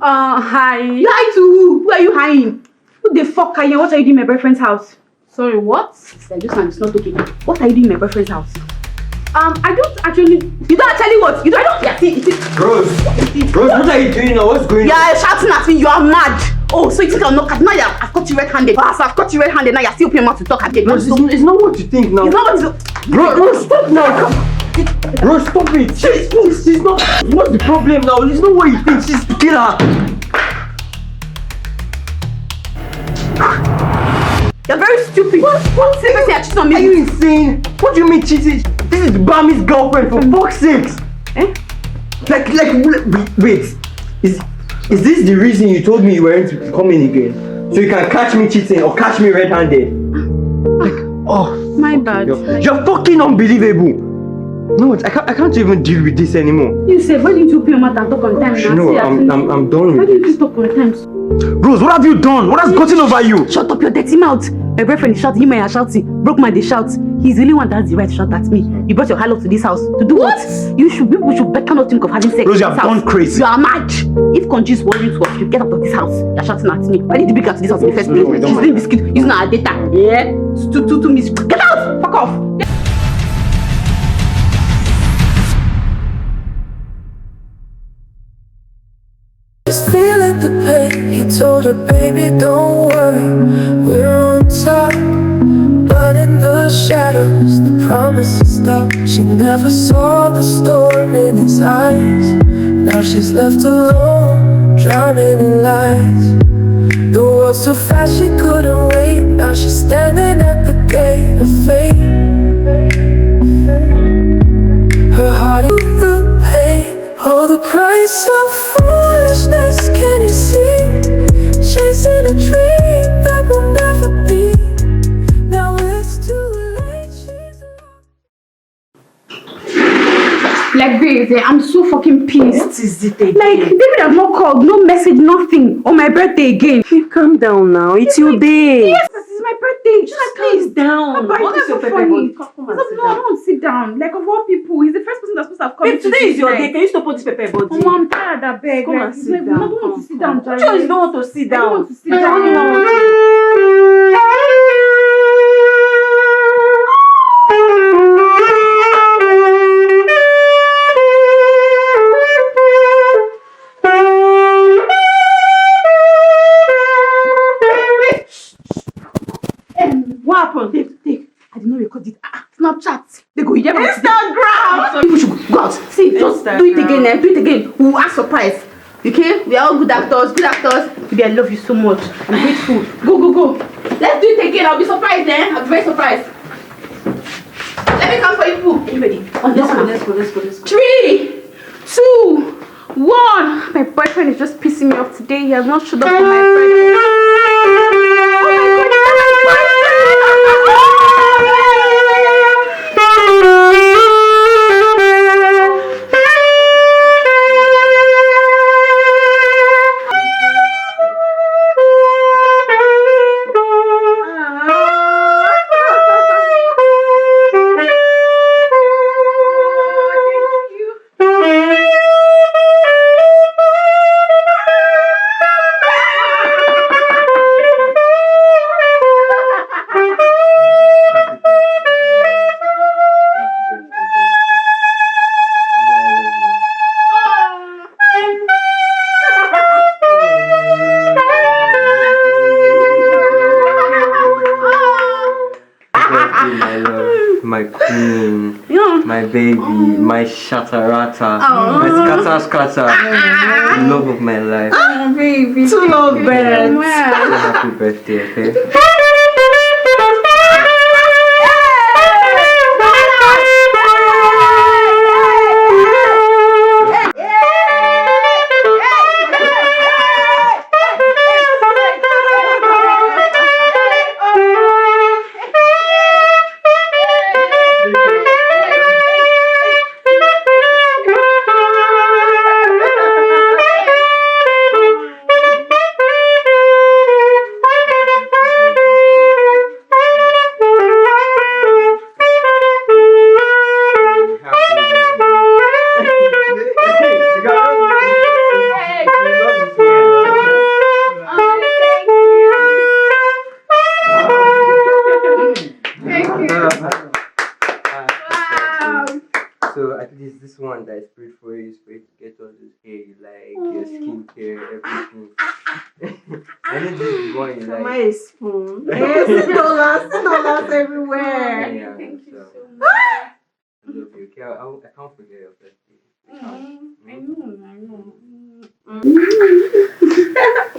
Hi. Lie to who? Who are you hiding? Who the fuck are you? What are you doing in my boyfriend's house? Sorry, what? Sister, this one is not okay. What are you doing in my boyfriend's house? I don't actually... You don't actually what? You don't... Yeah, see, Rose, what are you doing now? What's going on? You're shouting at me. You are mad. Oh, so you think I'm not... Now I've got you red-handed. As I've got you red-handed, now you're still paying mouth to talk again. Rose, it's not what you think now. It's not what you... Rose, stop now. Come. Rose, stop it. She's not... What's the problem now? It's not what you think. She's the killer. You're very stupid. What? Say you're cheating on me. Are you insane? What do you mean cheating? This is Bami's girlfriend, for fuck's sakes. Eh? Wait. Is this the reason you told me you weren't coming again? So you can catch me cheating or catch me red-handed? My bad. You're fucking unbelievable. No, I can't even deal with this anymore. You said, why didn't you pay your mouth and talk on time? No, I'm done Why with didn't this. you talk on time? Rose, what have you done? What has gotten over you? Shut up your dirty mouth. My boyfriend is shouting, him and you are shouting. Broke man, they shout. He's the only one that has the right to shout at me. You brought your harlot to this house. To do what? People should better not think of having sex. Rose, you have gone crazy. You are mad. If Conji is worrying to us, you get out of this house. You're shouting at me. Why did you bring her to this house in the first place? She's doing biscuit, using our data. Yeah? To miss. Get out! Fuck off! Feeling the pain, he told her, baby, don't worry, we're on top. But in the shadows, the promises stopped. She never saw the storm in his eyes. Now she's left alone, drowning in lies. The world's too fast, she couldn't wait. Now she's standing at the gate of fate. Her heart is the pain. Oh, the price of foolishness, can you see? Chasing a dream that will never be. Now it's too late, she's Like, babe, I'm so fucking pissed. What is it again? Like, David have not called, no message, nothing. On my birthday again. Calm down now. It's your day. Yes, this is my birthday. Just calm down. What is your so pepper funny? body? Come No, and sit I down. don't want to sit down. Like, of all people, he's the first person that's supposed to have come. Babe, today is your day. Can you stop all this pepper body? Oh, I'm tired, I beg. Come and sit down. I don't want to sit down, Jerry. Sure, you don't want to sit I don't down. want to sit down. What happened? Take. I did not record it. Snapchat. They go, yeah, Instagram. People should go out. See, just do it again. Do it again. We will act surprised. Okay? We are all good actors. Baby, I love you so much. I'm grateful. Go. Let's do it again. I'll be surprised, I'll be very surprised. Let me come for you people. Are you ready? Let's go. 3, 2, 1. My boyfriend is just pissing me off today. He has not showed up for my birthday. Oh my God, My queen, Yeah. my baby, my shatarata, my scatter, the love of my life. Oh, baby. Two love birds. So happy birthday, okay? that I sprayed for you to get all this hair you like, your skincare, everything. I know this is what you like. My spoon. $6 everywhere. Yeah, Thank you so so much. I love you. Okay, I can't forget your birthday. I know.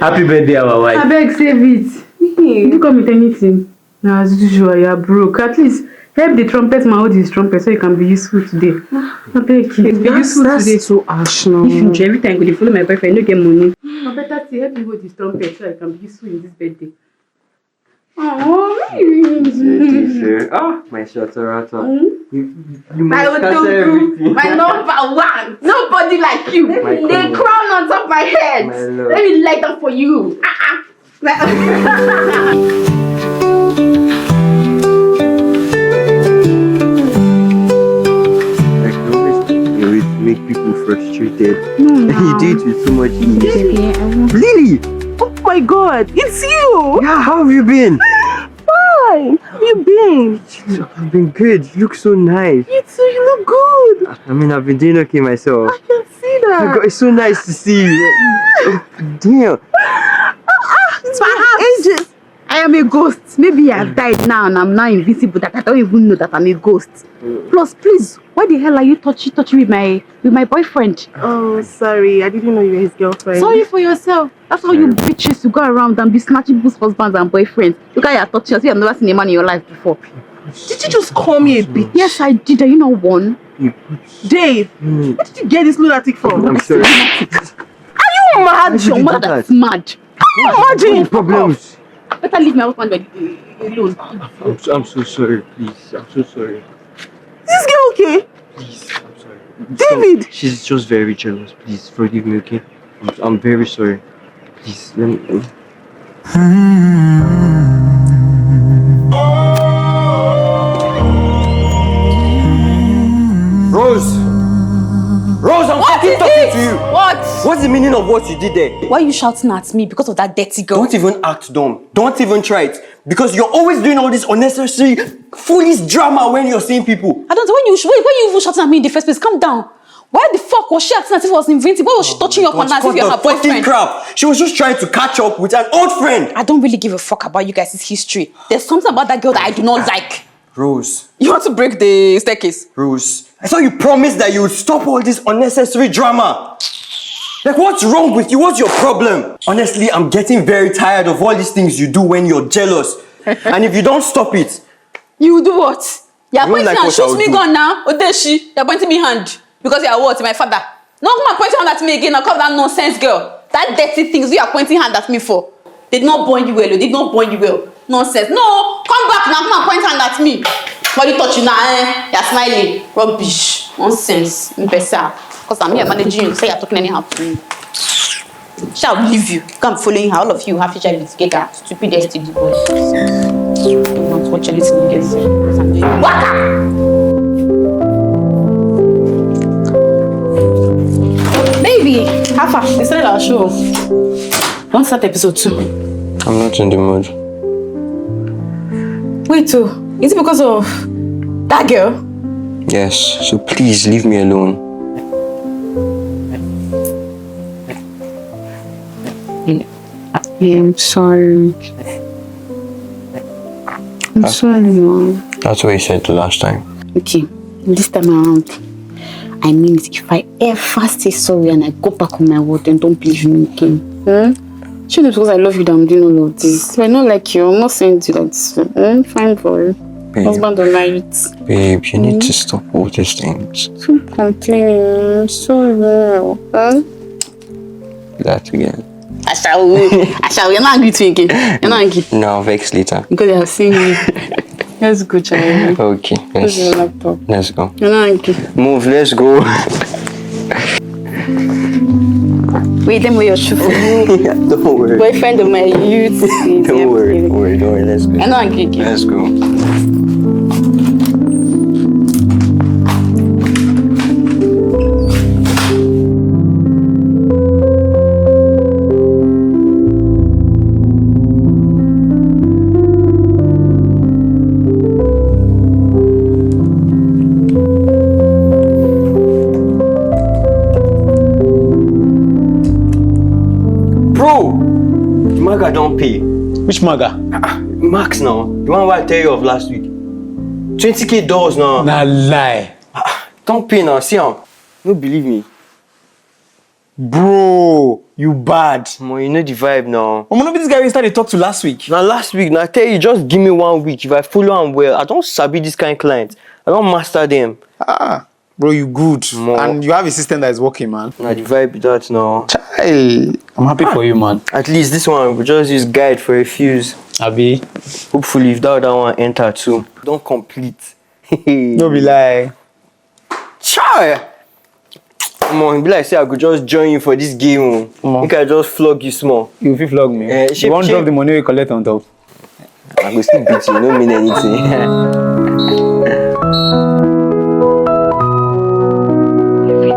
Happy birthday, our wife. I beg, save it. You come with anything. Now, as usual, you are broke. At least help the trumpet man hold his trumpet so he can be useful today. I beg you. Be useful today. So ash now. If you every time you follow my boyfriend, no get money. I better say help me hold his trumpet so I can be useful in this birthday. Oh, My shatarata. You my must scatter everything. my number one. Nobody like you. My The queen. crown on top of my head. My love. Let me light up for you. Like you always make people frustrated. You do it with so much ease. Lily! Oh my god, it's you! Yeah, how have you been? Fine! How have you been? I've been good. You look so nice. You too, you look good! I mean, I've been doing okay myself. I can see Oh my that! God, it's so nice to see you. Damn. It's my ages! I am a ghost. Maybe I have died now and I'm now invisible that I don't even know that I'm a ghost. Plus, please, why the hell are you touchy with my boyfriend? Oh, sorry, I didn't know you were his girlfriend. Sorry for yourself. That's how you bitches to go around and be snatching people's husbands and boyfriends. Look at your touching us. You have never seen a man in your life before. Did you just call me a bitch? Yes, I did. Are you not one? Dave, where did you get this lunatic from? I'm sorry. Are you mad? Why did Your you mother do that's that? mad. Imagine! Problems. Better leave my husband alone. I'm so sorry, please. I'm so sorry. Is this girl okay? Please, I'm sorry. David! She's just very jealous. Please forgive me, okay? I'm very sorry. Please, let me. Rose! Rose, I'm fucking talking to you! What? What's the meaning of what you did there? Why are you shouting at me because of that dirty girl? Don't even act dumb. Don't even try it. Because you're always doing all this unnecessary, foolish drama when you're seeing people. I don't know when you even shouting at me in the first place. Calm down. Why the fuck was she acting as if it was invincible? Why was she touching your corner as if you're her fucking boyfriend? crap. She was just trying to catch up with an old friend. I don't really give a fuck about you guys' history. There's something about that girl that I do not like. Rose. You want to break the staircase? Rose. I thought you promised that you would stop all this unnecessary drama. Like, what's wrong with you? What's your problem? Honestly, I'm getting very tired of all these things you do when you're jealous. And if you don't stop it, You do what? You're You pointing like and what shoot I'll me do. gun now. Odeshi, you're pointing me hand. Because you're what? My father. No, come and point your hand at me again. I'll call that nonsense girl. That dirty things you are pointing hand at me for. They did not born you well. They did not born you well. Nonsense. No, come back now. Come and point hand at me. What you touching now? You're smiling. Rubbish. Nonsense. Impesa. Because I'm here managing you. Say you're talking anyhow to me. Shall leave you. Come following her. All of you have HIV together. Stupid STD boys. Don't want to watch anything you get there. Because I'm doing waka. Baby, how far? They started our show. Don't start episode 2. I'm not in the mood. Wait, too. Is it because of that girl? Yes, so please leave me alone. I'm sorry. I'm sorry, Mom. That's what you said the last time. Okay, this time around, I mean it. If I ever say sorry and I go back on my word, then don't believe me again. Sure, because I love you that I'm doing all of this. If I not like you, I'm not saying to you like this. Fine boy. Husband don't like it. Babe, you need to stop all these things. Keep complaining. I'm sorry. That again. I shall. You're not angry to me again. You're not angry. No, I'll vex later. Because you have seen me. Let's go, child. Okay, Where's your laptop? let's go. You're not angry. Move, let's go. Wait, let me wear your shoe for you. Yeah, don't worry. Boyfriend of my youth. Don't worry, let's go. You're not angry again. Let's go. Maga don't pay. Which maga? Max now. The one I tell you of last week. 20k dollars now. Nah lie. Don't pay now. See him. No believe me. Bro, you bad. Mo, you know the vibe now. No be this guy we started talk to last week. Now last week, now I tell you, just give me 1 week. If I follow him well, I don't sabi this kind of client. I don't master them. Bro, you good. Mo. And you have a system that is working, man. Now the vibe that now. Hey, I'm happy for you, man. At least this one we just use guide for a fuse. Abi. Hopefully if that other one enter too. Don't complete. No be lie. Chai! Come on, be like say I could just join you for this game. Think I just flog you small. You fit flog me. Shape, you won't drop the money we collect on top. I go still beat you, no mean anything.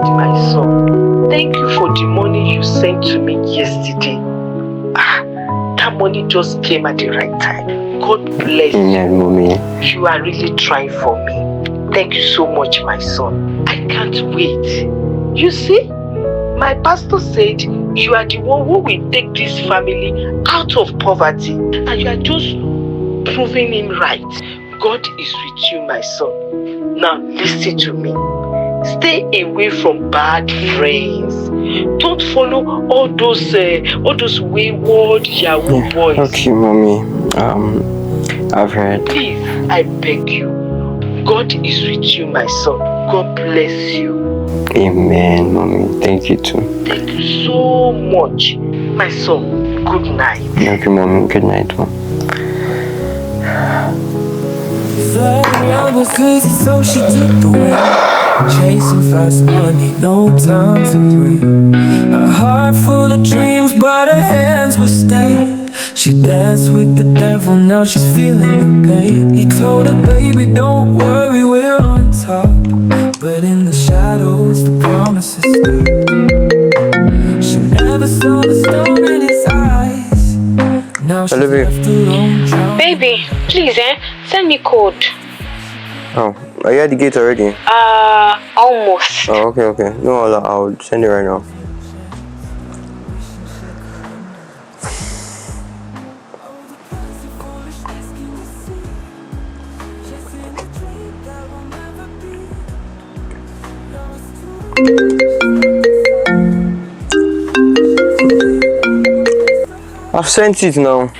My son, thank you for the money you sent to me yesterday. That money just came at the right time. God bless you. Yeah, mommy. You are really trying for me. Thank you so much, my son. I can't wait. You see, my pastor said you are the one who will take this family out of poverty, and you are just proving him right. God is with you, my son. Now listen to me. Stay away from bad friends. Don't follow all those wayward Yahoo boys. Okay, mommy. I've heard. Please, I beg you. God is with you, my son. God bless you. Amen, mommy. Thank you too. Thank you so much, my son. Good night. Okay, mommy. Good night, mom. Love was crazy, so she took the way. Chasing fast money, no time to breathe. A heart full of dreams, but her hands were stained. She danced with the devil, now she's feeling the pain. He told her, baby, don't worry, we're on top. But in the shadows, the promises stay. She never saw the storm in his eyes. Now she's left alone. Baby, please, send me code. Oh, are you at the gate already? Almost. Oh, okay. No, I'll send it right now. I've sent it now.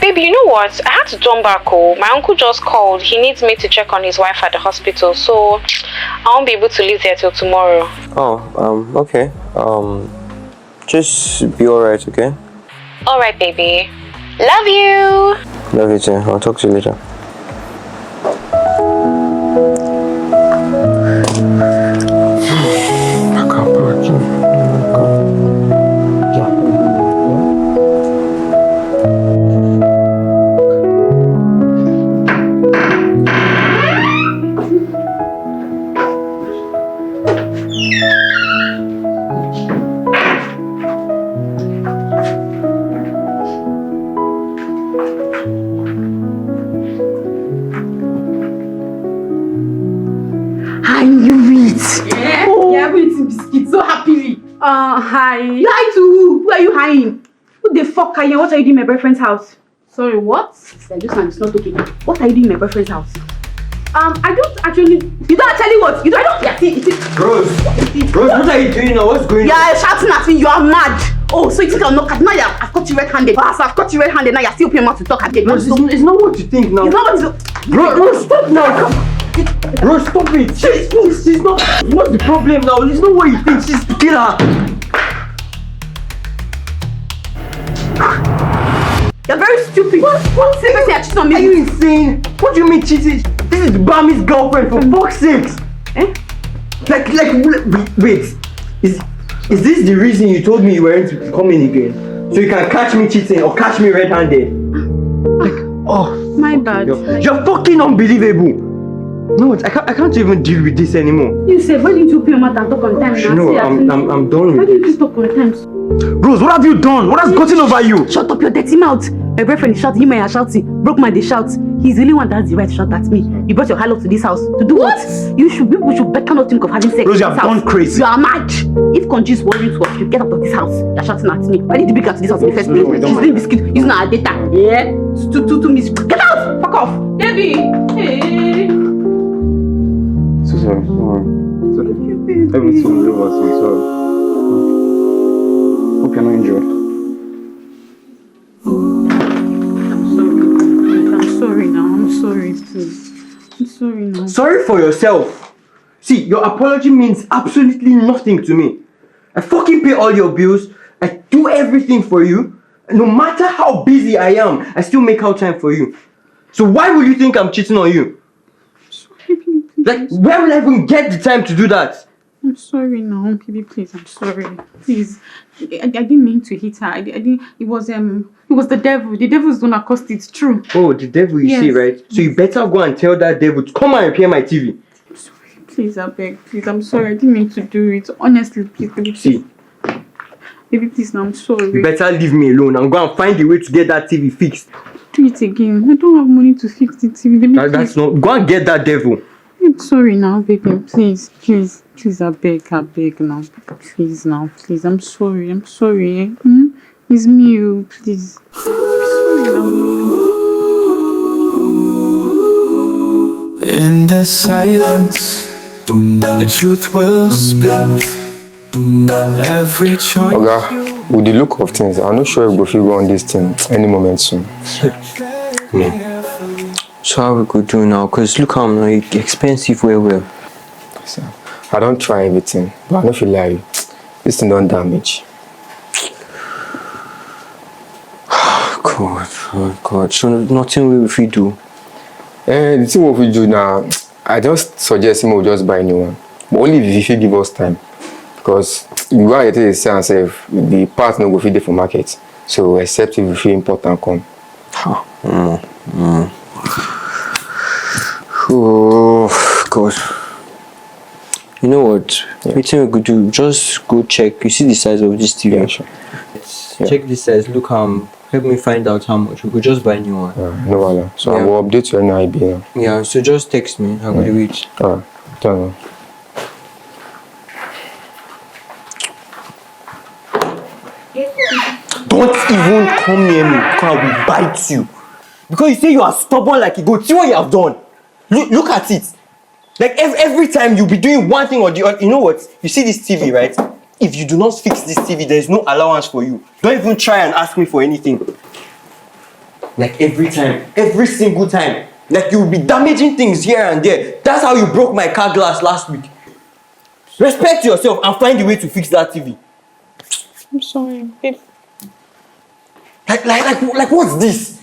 Baby, you know what? I had to turn back. My uncle just called. He needs me to check on his wife at the hospital, so I won't be able to leave there till tomorrow. Oh, okay. Just be alright, okay? Alright, baby. Love you! Love you too. I'll talk to you later. Hi. Lie to who? Who are you hiding? Who the fuck are you? What are you doing in my boyfriend's house? Sorry, what? This one is not okay. What are you doing in my boyfriend's house? I don't actually. You don't actually what? You don't. Yeah, see. Rose, what are you doing now? What's going on? You're shouting at me. You are mad. Oh, so you think I'm not? Now I've got you red-handed. I've got you red-handed. Now you're still paying more to talk again. Rose, it's not what you think now. It's not what you. Rose, stop now. Rose, stop it. She's not. What's the problem now? It's not what you think. She's the killer. You're very stupid. What? Say you're cheating on me. Are you insane? What do you mean cheating? This is Bami's girlfriend, for fuck's sakes. Eh? Wait. Is this the reason you told me you weren't to come in again? So you can catch me cheating or catch me red-handed? My bad. You're fucking unbelievable. No, I can't even deal with this anymore. You said, why didn't you pay your mother and talk on time? No, I'm done Why with didn't this. you talk on time? Rose, what have you done? What has gotten over you? Shut up your dirty mouth. My boyfriend is shouting, you are shouting. Broke man, they shout. He's the only one that has the right to shout at me. You brought your harlot to this house. To do what? People should better not think of having sex. Rose, you in have this gone house. crazy. You are mad. If Conji is worrying to us, you get out of this house. You're shouting at me. Why did you bring her to this house in the first place? She's doing biscuit using our data. Yeah? To miss. Get out! Fuck off! Baby! Hey! So sorry. It's okay. Everything will over, so I'm sorry. Hope you're not injured. I'm sorry now. I'm sorry, please. I'm sorry now. Sorry for yourself. See, your apology means absolutely nothing to me. I fucking pay all your bills. I do everything for you. No matter how busy I am, I still make out time for you. So why would you think I'm cheating on you? Like, where will I even get the time to do that? I'm sorry now, baby. Please, I'm sorry. Please, I didn't mean to hit her. I didn't. It was the devil. The devil's gonna cost it. It's true. Oh, the devil, you see, right? So you better go and tell that devil to come and repair my TV. I'm sorry. Please, I beg. Please, I'm sorry. I didn't mean to do it. Honestly, please, baby. See, baby, please, now I'm sorry. you better leave me alone and go and find a way to get that TV fixed. Do it again. I don't have money to fix the TV. Baby, That's not. Go and get that devil. I'm sorry now, baby. Please, I beg now. Please now, please. I'm sorry. It's me, oh, please. I'm sorry now. In the silence, the truth will spill. Every choice. Oga, with the look of things, I'm not sure if we'll figure on this thing any moment soon. So how we could do now? Cause look how much expensive well. So, I don't try everything, but I don't feel like this thing don't damage. God. So nothing we do. The thing what we do now, I just suggest him will just buy a new one. But only if he give us time. Because you go and get it and say the part no go fit there for market. So except if you feel important come. Oh God. You know what? Everything we could do, just go check. You see the size of this TV? Yeah, sure. Check the size. Look, help me find out how much. We could just buy a new one. No problem. So I will update you on IB now. Yeah, so just text me. I'm gonna wait. Alright, turn on. Don't even come near me because I will bite you. Because you say you are stubborn like a goat. See what you have done. Look at it. Like every time you'll be doing one thing or the other. You know what? You see this TV, right? If you do not fix this TV, there is no allowance for you. Don't even try and ask me for anything. Like every time. Every single time. Like you'll be damaging things here and there. That's how you broke my car glass last week. Respect yourself and find a way to fix that TV. I'm sorry, babe. Like what's this?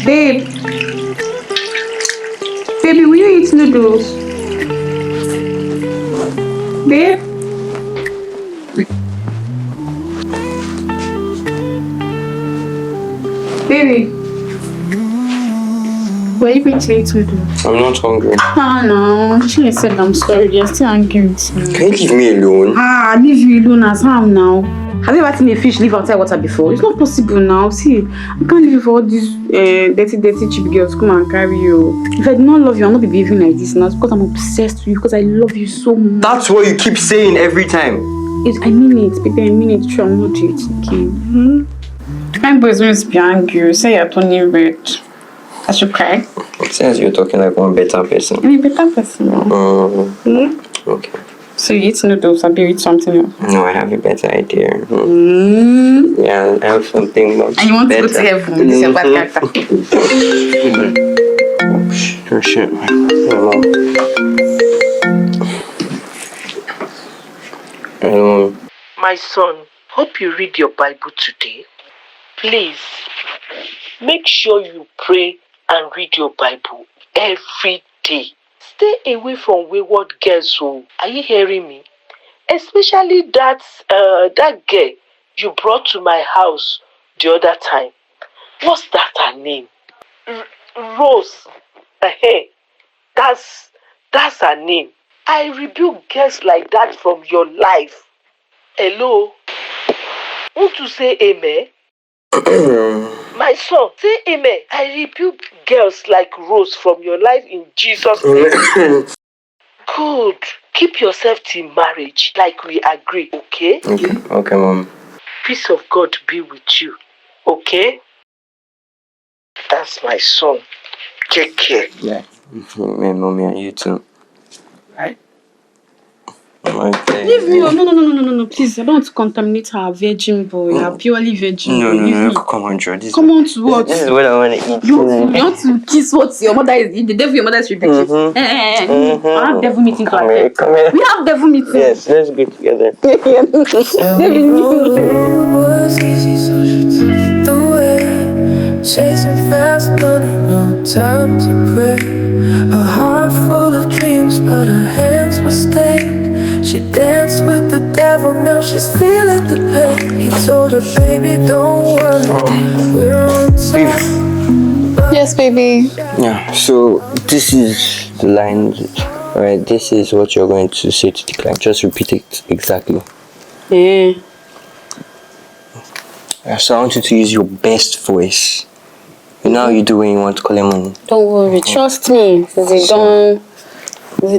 Babe. Baby, will you eat noodles? Babe? Baby. Were you going to eat noodles? I'm not hungry. No. She said I'm sorry. You're still angry with me. Can you leave me alone? Leave you alone as how now? Have you ever seen a fish live outside water before? It's not possible now. See, I can't live for all these dirty cheap girls come and carry you. If I do not love you, I'll not be behaving like this now. It's because I'm obsessed with you, because I love you so much. That's what you keep saying every time. I mean it, baby. I mean it. True, I'm not doing it again. My boys always be angry. Say you're turning red. I should cry. Since you're talking like one better person. I'm a better person now. Okay. So you eat noodles, I'll be with something else. No, I have a better idea. Yeah, I have something much And you want better. to go to heaven with this your bad character. Oh shit. Hello. My son, hope you read your Bible today. Please, make sure you pray and read your Bible every day. Stay away from wayward girls, so are you hearing me? Especially that girl you brought to my house the other time. What's that her name? Rose. Hey, that's her name. I rebuke girls like that from your life. Hello? Want to say amen? My son, say amen. I rebuke girls like Rose from your life in Jesus' name. Good. Keep yourself till marriage like we agree, okay? Okay, Mom. Peace of God be with you, okay? That's my son. Take care. Yeah. Mommy, and you too. Right? Okay. Leave me. No, please. I don't want to contaminate our virgin boy. Our purely virgin boy. No. Come on, Joe. Come on to what? This is what I want to eat. You want to kiss what your mother is, the devil your mother is rebuking. I have devil meeting to attend. Come here. We have devil meeting. Yes, let's go together. It was easy, so she took the way. Chasing fast money, no time to pray. A heart full of dreams, but her hands were stained. She danced with the devil, now she's feeling the pain. He told her, baby, don't worry, we're on time. Yes, baby. Yeah, so this is the line, right? This is what you're going to say to the client. Just repeat it exactly. Yeah. So I want you to use your best voice. You know how you do when you want to call him money. Don't worry, trust me. They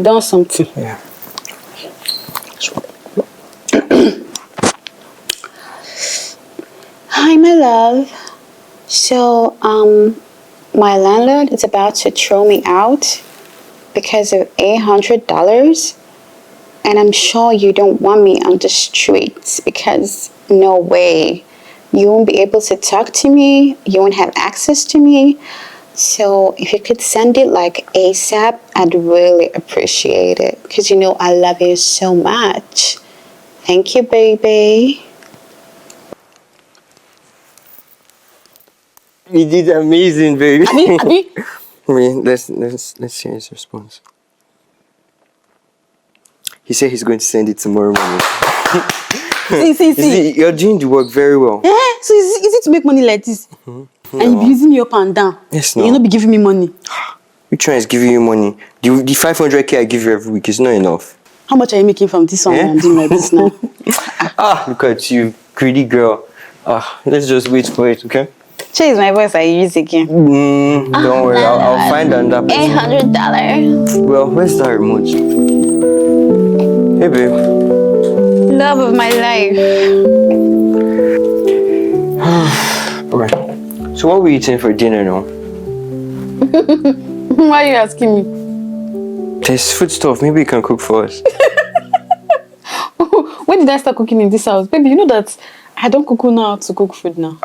done something. Yeah. Hi, my love. So, my landlord is about to throw me out because of $800. And I'm sure you don't want me on the streets because no way. You won't be able to talk to me. You won't have access to me. So if you could send it like ASAP, I'd really appreciate it. Because you know I love you so much. Thank you, baby. You did amazing, baby. Abi? Let's hear his response. He said he's going to send it tomorrow morning. See. You're doing the work very well. So is it to make money like this? And you be using me up and down. Yes, no. You not be giving me money. Which one is giving you money? The 500k I give you every week is not enough. How much are you making from this one? I'm doing like this now. Look at you, greedy girl. Let's just wait for it, okay? Change my voice, I use again. Don't worry, I'll find another person. $800. Well, where's that remote? Hey, babe. Love of my life. Okay. So what are we eating for dinner now? Why are you asking me? There's food stuff. Maybe you can cook for us. When did I start cooking in this house? Baby, you know that I don't know how to cook food now.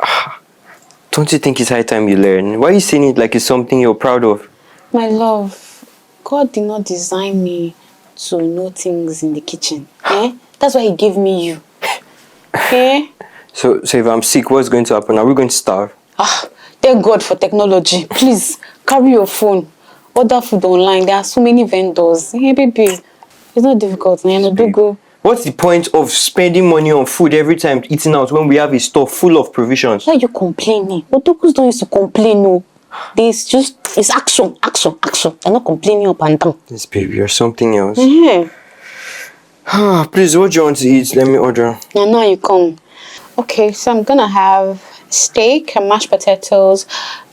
Don't you think it's high time you learn? Why are you saying it like it's something you're proud of? My love, God did not design me to know things in the kitchen. That's why he gave me you. Okay? So if I'm sick, what's going to happen? Are we going to starve? Thank God for technology. Please, carry your phone. Order food online. There are so many vendors. Hey, baby, it's not difficult. Do go. What's the point of spending money on food every time eating out when we have a store full of provisions? Why are you complaining? Otokus don't used to complain, no. It's action. I'm not complaining up and down. This baby, you're something else. Yeah. Please, what do you want to eat? Let me order. Now you come. Okay, so I'm gonna have steak and mashed potatoes,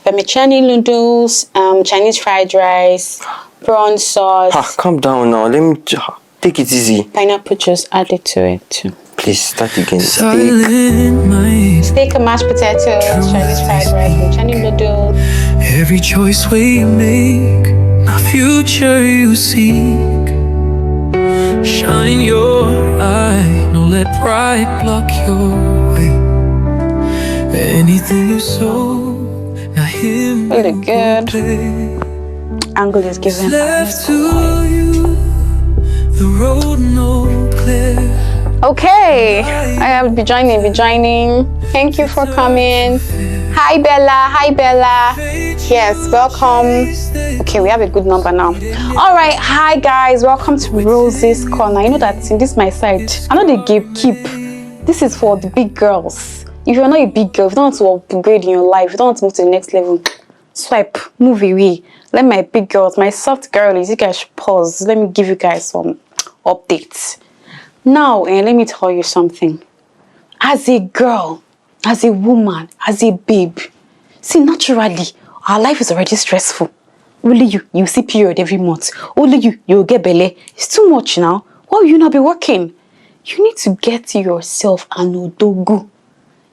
vermicelli noodles, Chinese fried rice, prawn sauce. Calm down now. Let me take it easy. Pineapple juice added to it too. Please start again. Steak and mashed potatoes, Chinese fried rice, vermicelli noodles. Every choice we make, our future you seek. Shine your eye, don't let pride block your way. Anything you sow, now him really good. Angle is given. Left to you, the road no clear. Okay, I have be joining. Thank you for coming. Hi Bella. Yes, welcome. Okay, we have a good number now. All right, hi guys, welcome to Rose's Corner. You know that in this my side, I know they gatekeep. This is for the big girls. If you're not a big girl, if you don't want to upgrade in your life, if you don't want to move to the next level, swipe, move away. Let my big girls, my soft girlies, you guys should pause. Let me give you guys some updates. Now, and let me tell you something. As a girl, as a woman, as a babe, see, naturally, our life is already stressful. Only you see period every month. Only you get belly. It's too much now. Why will you not be working? You need to get yourself an odogu.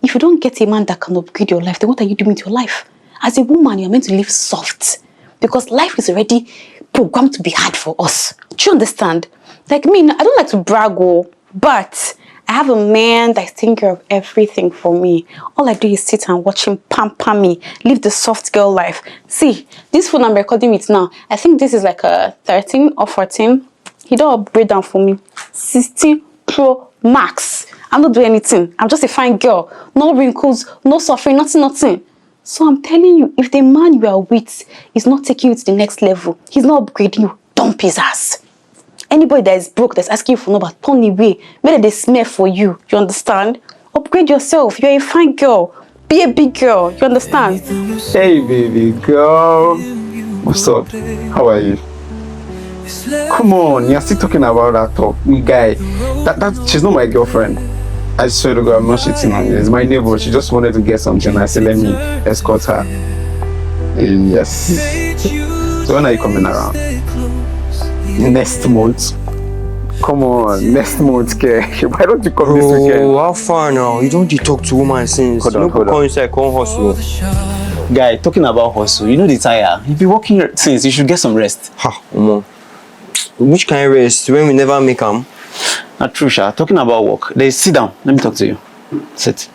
If you don't get a man that can upgrade your life, then what are you doing with your life? As a woman, you're meant to live soft. Because life is already programmed to be hard for us. Do you understand? Like me, I don't like to brag, but I have a man that's taking care of everything for me. All I do is sit and watch him pamper me, live the soft girl life. See, this phone I'm recording it now, I think this is like a 13 or 14. He don't upgrade down for me. 16 Pro Max. I'm not doing anything. I'm just a fine girl. No wrinkles, no suffering, nothing. So I'm telling you, if the man you are with is not taking you to the next level, he's not upgrading you, dump his ass. Anybody that is broke, that's asking you for number, turn away. Whether they smell for you, you understand? Upgrade yourself. You're a fine girl. Be a big girl. You understand? Hey, baby girl. What's up? How are you? Come on, you're still talking about that talk, guy. That she's not my girlfriend. I swear to God, I'm not shitting on you. It's my neighbor. She just wanted to get something. I said, let me escort her. Yes. So when are you coming around? Next month. Come on, next month, care. Why don't you come this weekend? Oh, how far now? You don't talk to woman since. Hold on. Come inside, come hustle. Guy, talking about hustle, you know the tire. You've been working since, you should get some rest. Ha, which kind of rest when we never make them? Not true, Sha. Talking about work. Sit down. Let me talk to you. Sit.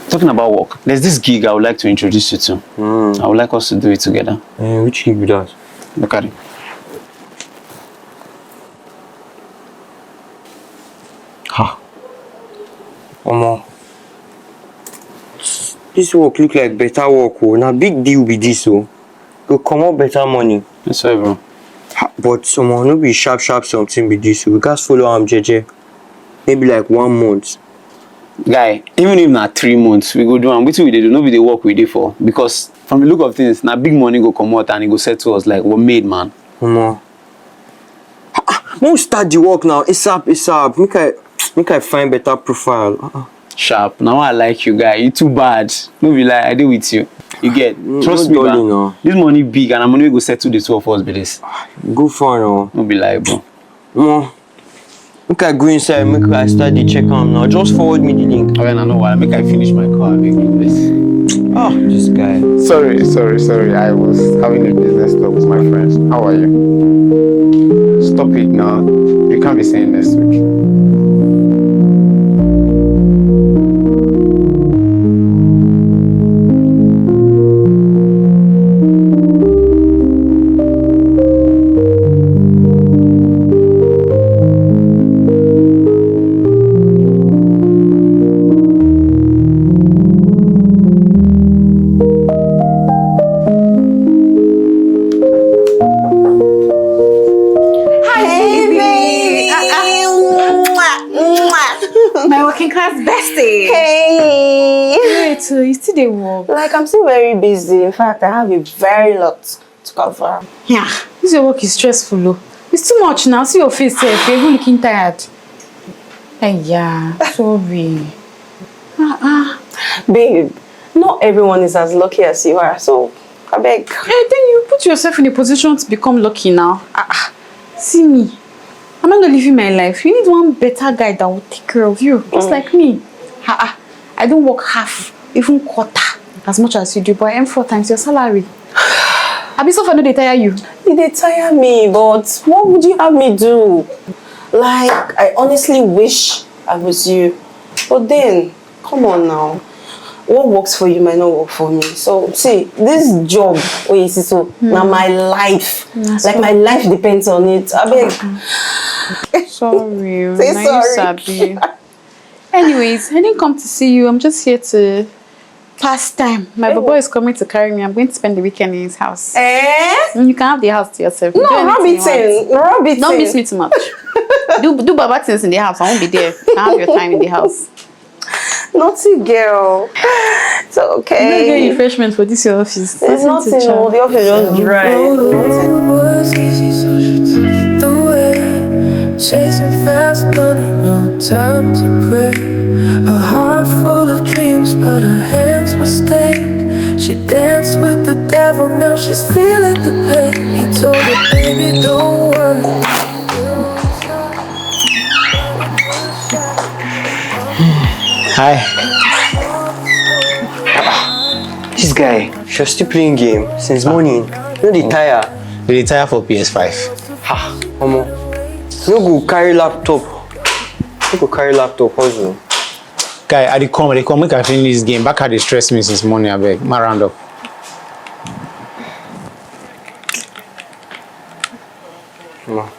Talking about work. There's this gig I would like to introduce you to. I would like us to do it together. Which gig be that? Look at it. Ha. This work look like better work. Now big deal be this. Go come out better money. That's right, bro. But someone no be sharp something be this. We guys follow JJ. Maybe like 1 month. Guy, even if not 3 months, we go do and wetin we dey do, no be the work we dey for. Because from the look of things, now big money go come out and it go set to us like we're made, man. We'll start the work now. ASAP. Make I find better profile. Sharp. Now I like you, guy. You too bad. No be lie, I deal with you. You get. Trust me, man. No. This money big and I'm only go settle the two of us with this. Go for now. No be lie, bro. Make I go inside, make I start the check on now. Just forward me the link. Okay, I know why. Make I finish my car. Make me this. This guy. Sorry. I was having a business talk with my friends. How are you? Stop it now. You can't be saying next week. You still dey work? Like, I'm still very busy. In fact, I have a very lot to cover. Yeah, this your work is stressful, though. It's too much now. See your face, you're even looking tired. Hey, yeah, sorry. Babe, not everyone is as lucky as you are, so I beg. Hey, then you put yourself in a position to become lucky now. See me. I'm not gonna live you my life. You need one better guy that will take care of you, just like me. I don't work half, even quarter, as much as you do, but I earn 4 times your salary. I be so far, no they tire you. They tire me, but what would you have me do? Like, I honestly wish I was you. But then, come on now. What works for you might not work for me. So, see, this job, now my life. Like, my life depends on it. I beg. Sorry. Say sorry. Anyways, I didn't come to see you. I'm just here to Pastime. My boy is coming to carry me. I'm going to spend the weekend in his house. Eh? You can have the house to yourself. No, Robin. Don't miss me too much. do Baba things in the house. I won't be there. You can have your time in the house. Naughty girl. It's okay. You don't get refreshment for this your office. It's nothing. No, the office just dry. Chasing fast money, no time to pray. A heart full of dreams, but her hands were stained. She danced with the devil, now she's feeling the pain. He told her, baby, don't worry. Hi. This guy, you're still playing game since morning. No, they tire. They tire for PS5. Ha, Omo. No go carry laptop. No go carry laptop also. Guy, I come, make I finish this game. Back at the stress me since morning, I beg. My round up. No.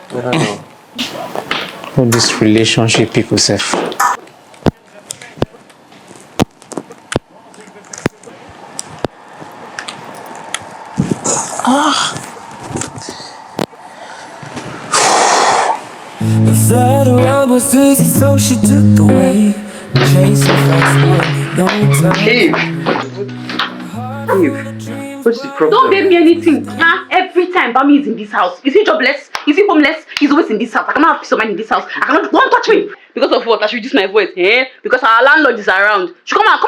I don't know. All this relationship people say. Thought the world was easy, so she took the way. Chasing fast money, no time. Hey! What's the problem? Don't beg me anything. Every time Bami is in this house, is he jobless? Is he homeless? He's always in this house. I cannot have peace of mind in this house. I cannot. Don't touch me. Because of what? I should reduce my voice. Because our landlord is around. She come and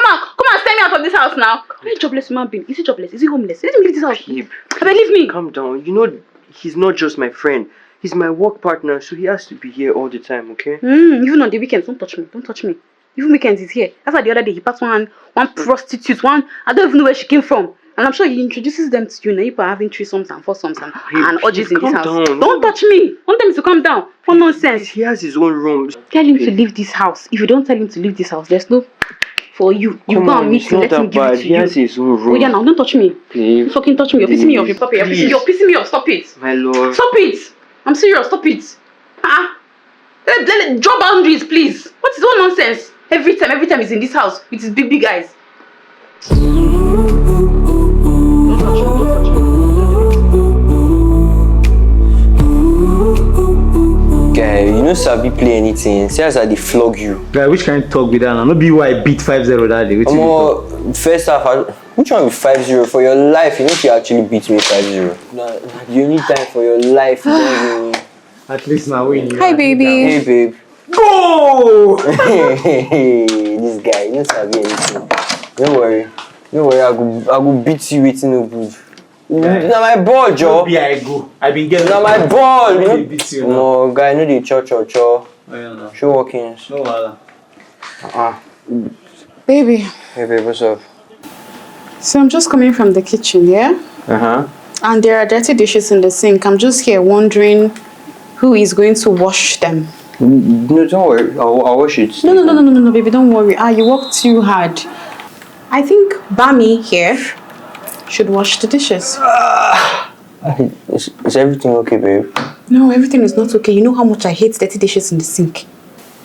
send me out of this house now. Are you jobless human being? Is he jobless? Is he homeless? Let him leave this house. Babe, Leave me. calm down. You know, he's not just my friend. He's my work partner, so he has to be here all the time, okay? Even on the weekends, don't touch me. Don't touch me. Even weekends, he's here. That's why the other day he passed one prostitute, I don't even know where she came from. And I'm sure he introduces them to you. Now people are having threesomes and foursomes and orgies in this house. Down. Don't touch me. Don't tell me to calm down. For nonsense. He has his own room. Tell him to leave this house. If you don't tell him to leave this house, there's no for you. You go and meet him, let him give it to He has his own room. Oh yeah, now don't touch me. Babe. Don't fucking touch me. You're pissing me off. Stop it. You're pissing me off. Stop it. My love. Stop it. I'm serious. Stop it. Draw boundaries, please. What is all nonsense? Every time he's in this house with his big eyes. Guy, you know Sabi play anything. See as I dey flog you. Guy, which kind of talk with that now? No be why I beat 5-0 that day. First half, which one with 5-0? For your life, you know if you actually beat me 5-0. You need time for your life. At least now win. Hi, baby. Hey, babe. Go! Hey, this guy, you know Sabi anything. Don't worry, I go beat you with no good. Now my ball, Joe. I go. I been getting. Now my ball. You beat you. No, guy, no dey cho. Oh yeah, no. Show walkings. No wahala. Baby. Hey, babe, what's up? So I'm just coming from the kitchen, yeah? And there are dirty dishes in the sink. I'm just here wondering who is going to wash them. No, don't worry. I'll wash it. No, baby, don't worry. You work too hard. I think Bami here should wash the dishes. Is everything okay, babe? No, everything is not okay. You know how much I hate dirty dishes in the sink.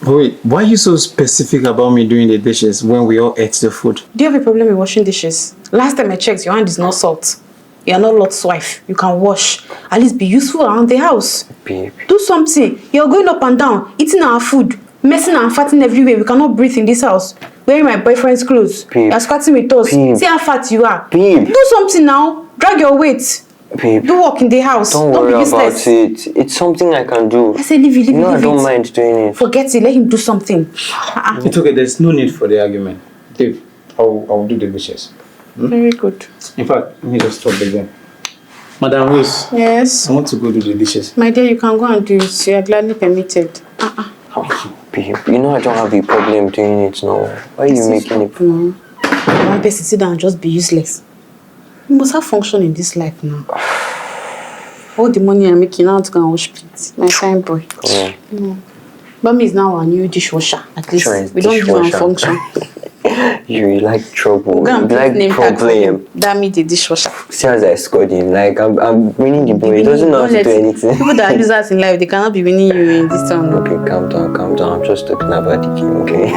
Wait, why are you so specific about me doing the dishes when we all ate the food? Do you have a problem with washing dishes? Last time I checked, your hand is not salt. You are not Lot's wife. You can wash. At least be useful around the house. Babe. Do something. You're going up and down, eating our food, messing and farting everywhere. We cannot breathe in this house. Wearing my boyfriend's clothes. Babe. You're squatting with us. Babe. See how fat you are. Babe. Do something now. Drag your weight. Babe. Do work in the house. Don't worry be about useless. it. It's something I can do. I said leave it. No, I don't mind doing it. Forget it. Let him do something. It's okay. There's no need for the argument. Dave, I'll do the dishes. Very good. In fact, let me just stop again. Madam Rose. Yes. I want to go do the dishes. My dear, you can go and do it. You are gladly permitted. Babe, you know I don't have a problem doing it now. Why are you making it? One person sit down and just be useless. You must have function in this life now. All the money I'm making now to go and wash plates. My fine boy. Yeah. Bami is now our new dishwasher. At least Sure, we don't give her function. You like trouble. We're You like problem. That means the dishwasher. See as I scored him. Like I'm winning the ball. He doesn't know how to do anything. People that are losers in life, they cannot be winning you in this town. Okay, calm down. I'm just talking about the game, okay?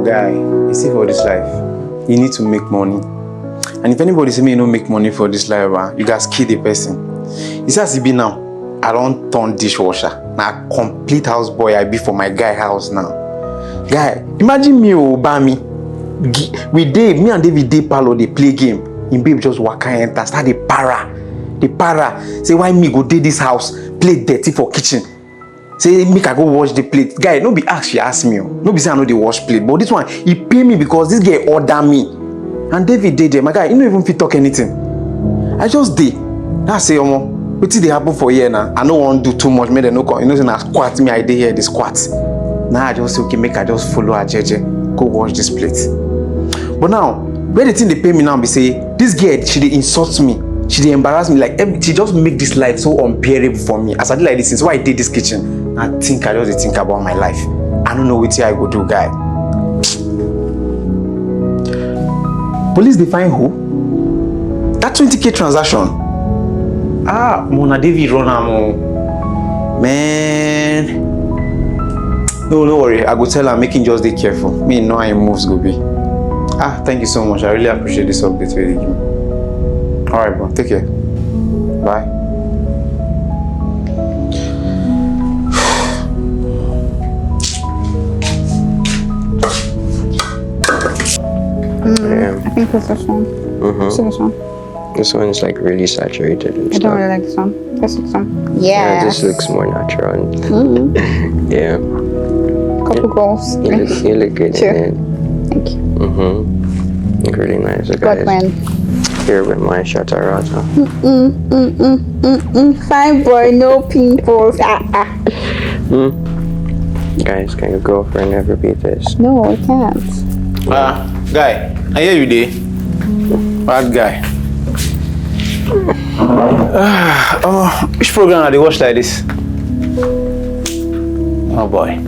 Oh, guy, you see for this life, you need to make money. And if anybody say me you don't make money for this life, you guys kill the person. You see as it be now, I don't turn dishwasher. Now complete house boy I be for my guy house now. Guy, imagine me Obami. Me and David dey parlor, they play game. Him babe just waka enter, start the para. The para. Say why me go dey this house, play dirty for kitchen. Say make I go wash the plate. Guy, no be ask she ask me. No be say I know they wash plate. But this one, he pay me because this guy order me. And David dey there. My guy, he no even fit talk anything. I just dey. I say, wetin dey happen for here now? I no want do too much. Make them no come. You know, say na squat me, I dey here, the squat. Now I just say, okay, make I just follow her jeje. Go wash this plate. But now, where the thing they pay me now be say, this girl, she dey insult me. She dey embarrass me. Like, she just make this life so unbearable for me. As I did like this, since why I did this kitchen. I just think about my life. I don't know what I go do, guy. Police define who? That 20k transaction. Mona David run am. Man. No worry. I go tell her making just be careful. Me know how im moves go be. Thank you so much. I really appreciate this update with you. Alright, bro. Take care. Bye. I think it's this one. See this one? This one is like really saturated and I don't really like this one. This looks one. Yeah, this looks more natural. Yeah. Couple goals. You look good in it. Thank you. Look really nice. Good man. Here with my shatarata. Fine boy, no pimples. Guys, can your girlfriend ever beat this? No, I can't. Guy, I hear you there. Bad guy. Which program are they watch like this? Oh boy.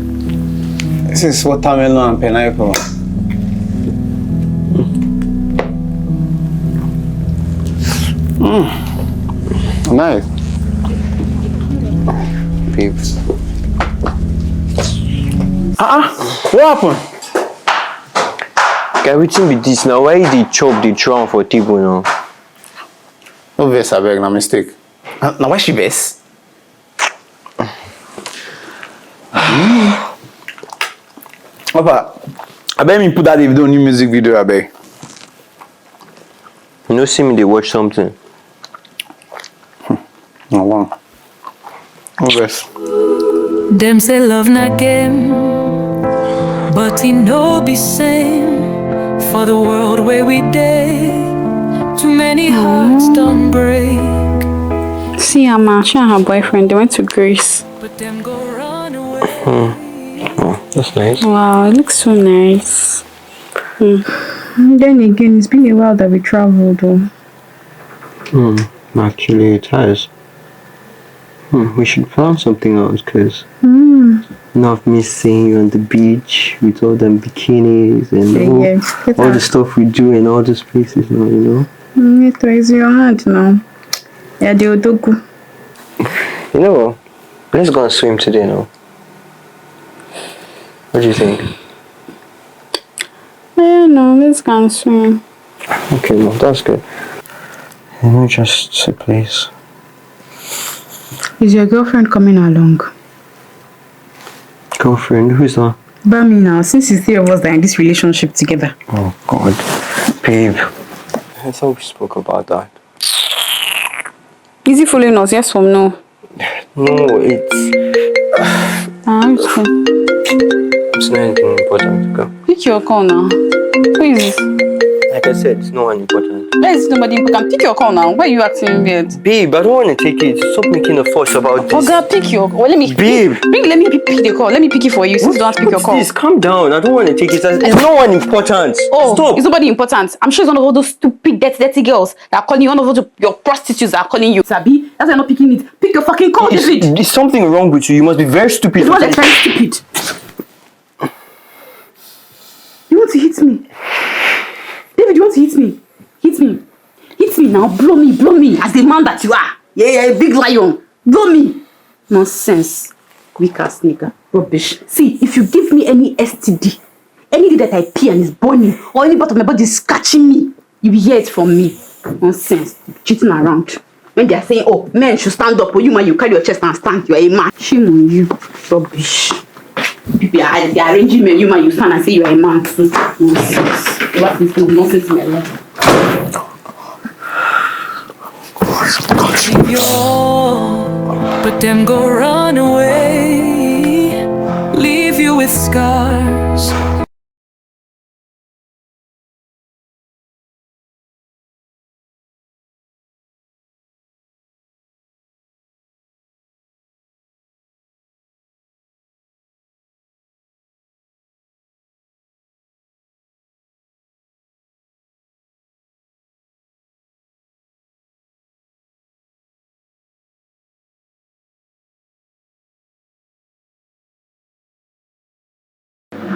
This is watermelon and pineapple. Nice. Peeps. What happened? Guy, wetin be this now? Why they chop the drum for Tibu now? No vex, abeg, na mistake. Now why she vex? Papa, abeg me put that Davido new music video, abeg. You know, see me they watch something. No one. No vex. Them say love not game, but he no be same for the world where we day. Too many hearts don't break. See Amonye and her boyfriend, they went to Greece. But them go run away. Oh, that's nice. Wow, it looks so nice. Then again, it's been a while that we traveled though. Actually it has. We should plan something else, cause not me seeing you on the beach with all them bikinis and all the stuff we do in all these places now, you know. It was your hand now. Yeah, the odogu. You know, let's go and swim today now. What do you think? Yeah, no, let's go and swim. Okay, well, that's good. Let me just say please. Is your girlfriend coming along? Girlfriend? Who's that? Bami now, since it's three of us that are in this relationship together. Oh God, babe. I thought we spoke about that. Is he following us? Yes or no? No, it's not anything important. Go. Pick your call now. Who is this? Like I said, it's not important. Where is nobody important? Pick your call now. Why are you acting weird? Babe, I don't want to take it. Stop making a fuss about this. Oh God, pick your call. Let me. Babe. Let me pick the call. Let me pick it for you. Since you don't pick your call. Please, calm down. I don't want to take it. It's no one important. Oh, stop. It's nobody important. I'm sure it's one of all those stupid, dirty girls that are calling you. One of those your prostitutes that are calling you. Sabi, that's why you're not picking it. Pick your fucking call, David. Is something wrong with you? You must be very stupid. It's not like very stupid. You want to hit me? David, you want to hit me? Hit me. Hit me now. Blow me as the man that you are. Yeah, big lion. Blow me. Nonsense. Weak ass nigga. Rubbish. See, if you give me any STD, Any day that I pee and it's burning, or any part of my body is scratching me, you will hear it from me. Nonsense. Cheating around. When they are saying, oh, men should stand up, or you man, you carry your chest and stand, you are a man. Shame on you. Rubbish. People are arranging men, you man, you stand and say you are a man too. Nonsense. What is this nonsense in my life? But them go run away, leave you with scars.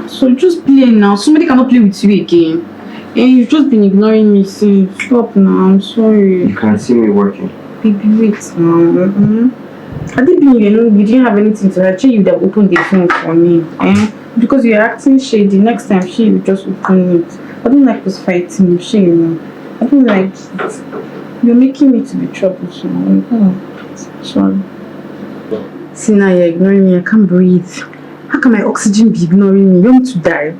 So just play now. Somebody cannot play with you again. And you've just been ignoring me since. Stop now. I'm sorry. You can see me working. Baby, wait now. I didn't you didn't have anything to actually you would have opened the phone for me. Because you're acting shady. Next time she will just open it. I don't like us fighting. I don't like it. You're making me to be troublesome. Oh, sorry. See now you're ignoring me. I can't breathe. How can my oxygen be ignoring me? You want me to die?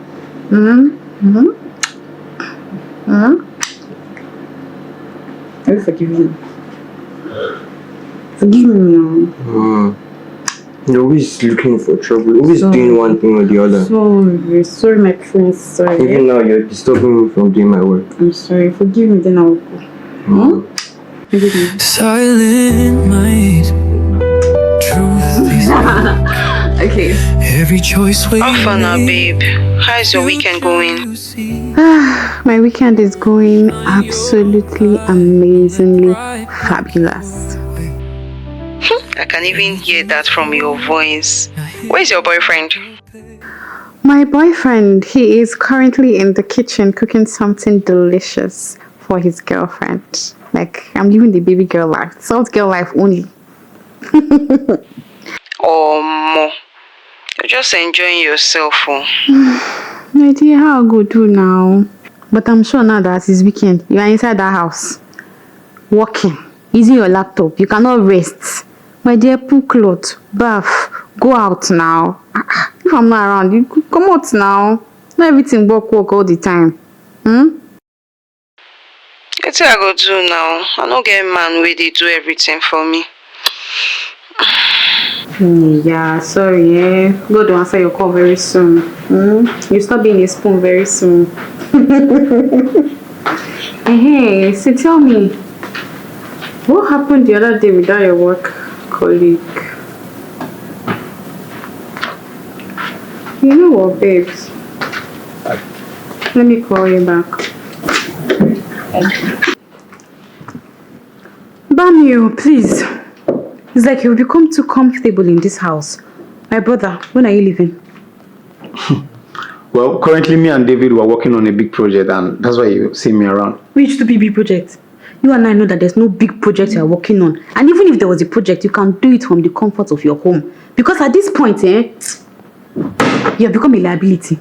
I will forgive you. Forgive me now. You're always looking for trouble, always doing one thing or the other. Sorry my prince, sorry. Even now you're disturbing me from doing my work. I'm sorry, forgive me, then I'll go. Forgive me. Silent night, truth. Okay. Every choice we How fun now, babe? How is your weekend going? My weekend is going absolutely amazingly fabulous. I can even hear that from your voice. Where's your boyfriend? My boyfriend, he is currently in the kitchen cooking something delicious for his girlfriend. Like, I'm living the baby girl life. Soft girl life only. Oh, you're just enjoying yourself. My dear, how I go do now? But I'm sure now that it's weekend, you are inside that house, working, using your laptop. You cannot rest. My dear, put clothes, bath, go out now. If I'm not around, you come out now. Not everything work all the time. That's what I go do now. I don't get a man where they do everything for me. Yeah, sorry, God will answer your call very soon. You stop being a spoon very soon. Hey, so tell me, what happened the other day without your work colleague? You know what, babes? Let me call you back. Bamio, please. It's like you've become too comfortable in this house. My brother, when are you leaving? Well, currently me and David were working on a big project and that's why you see me around. Which stupid big project? You and I know that there's no big project you are working on. And even if there was a project, you can do it from the comfort of your home. Because at this point, you have become a liability.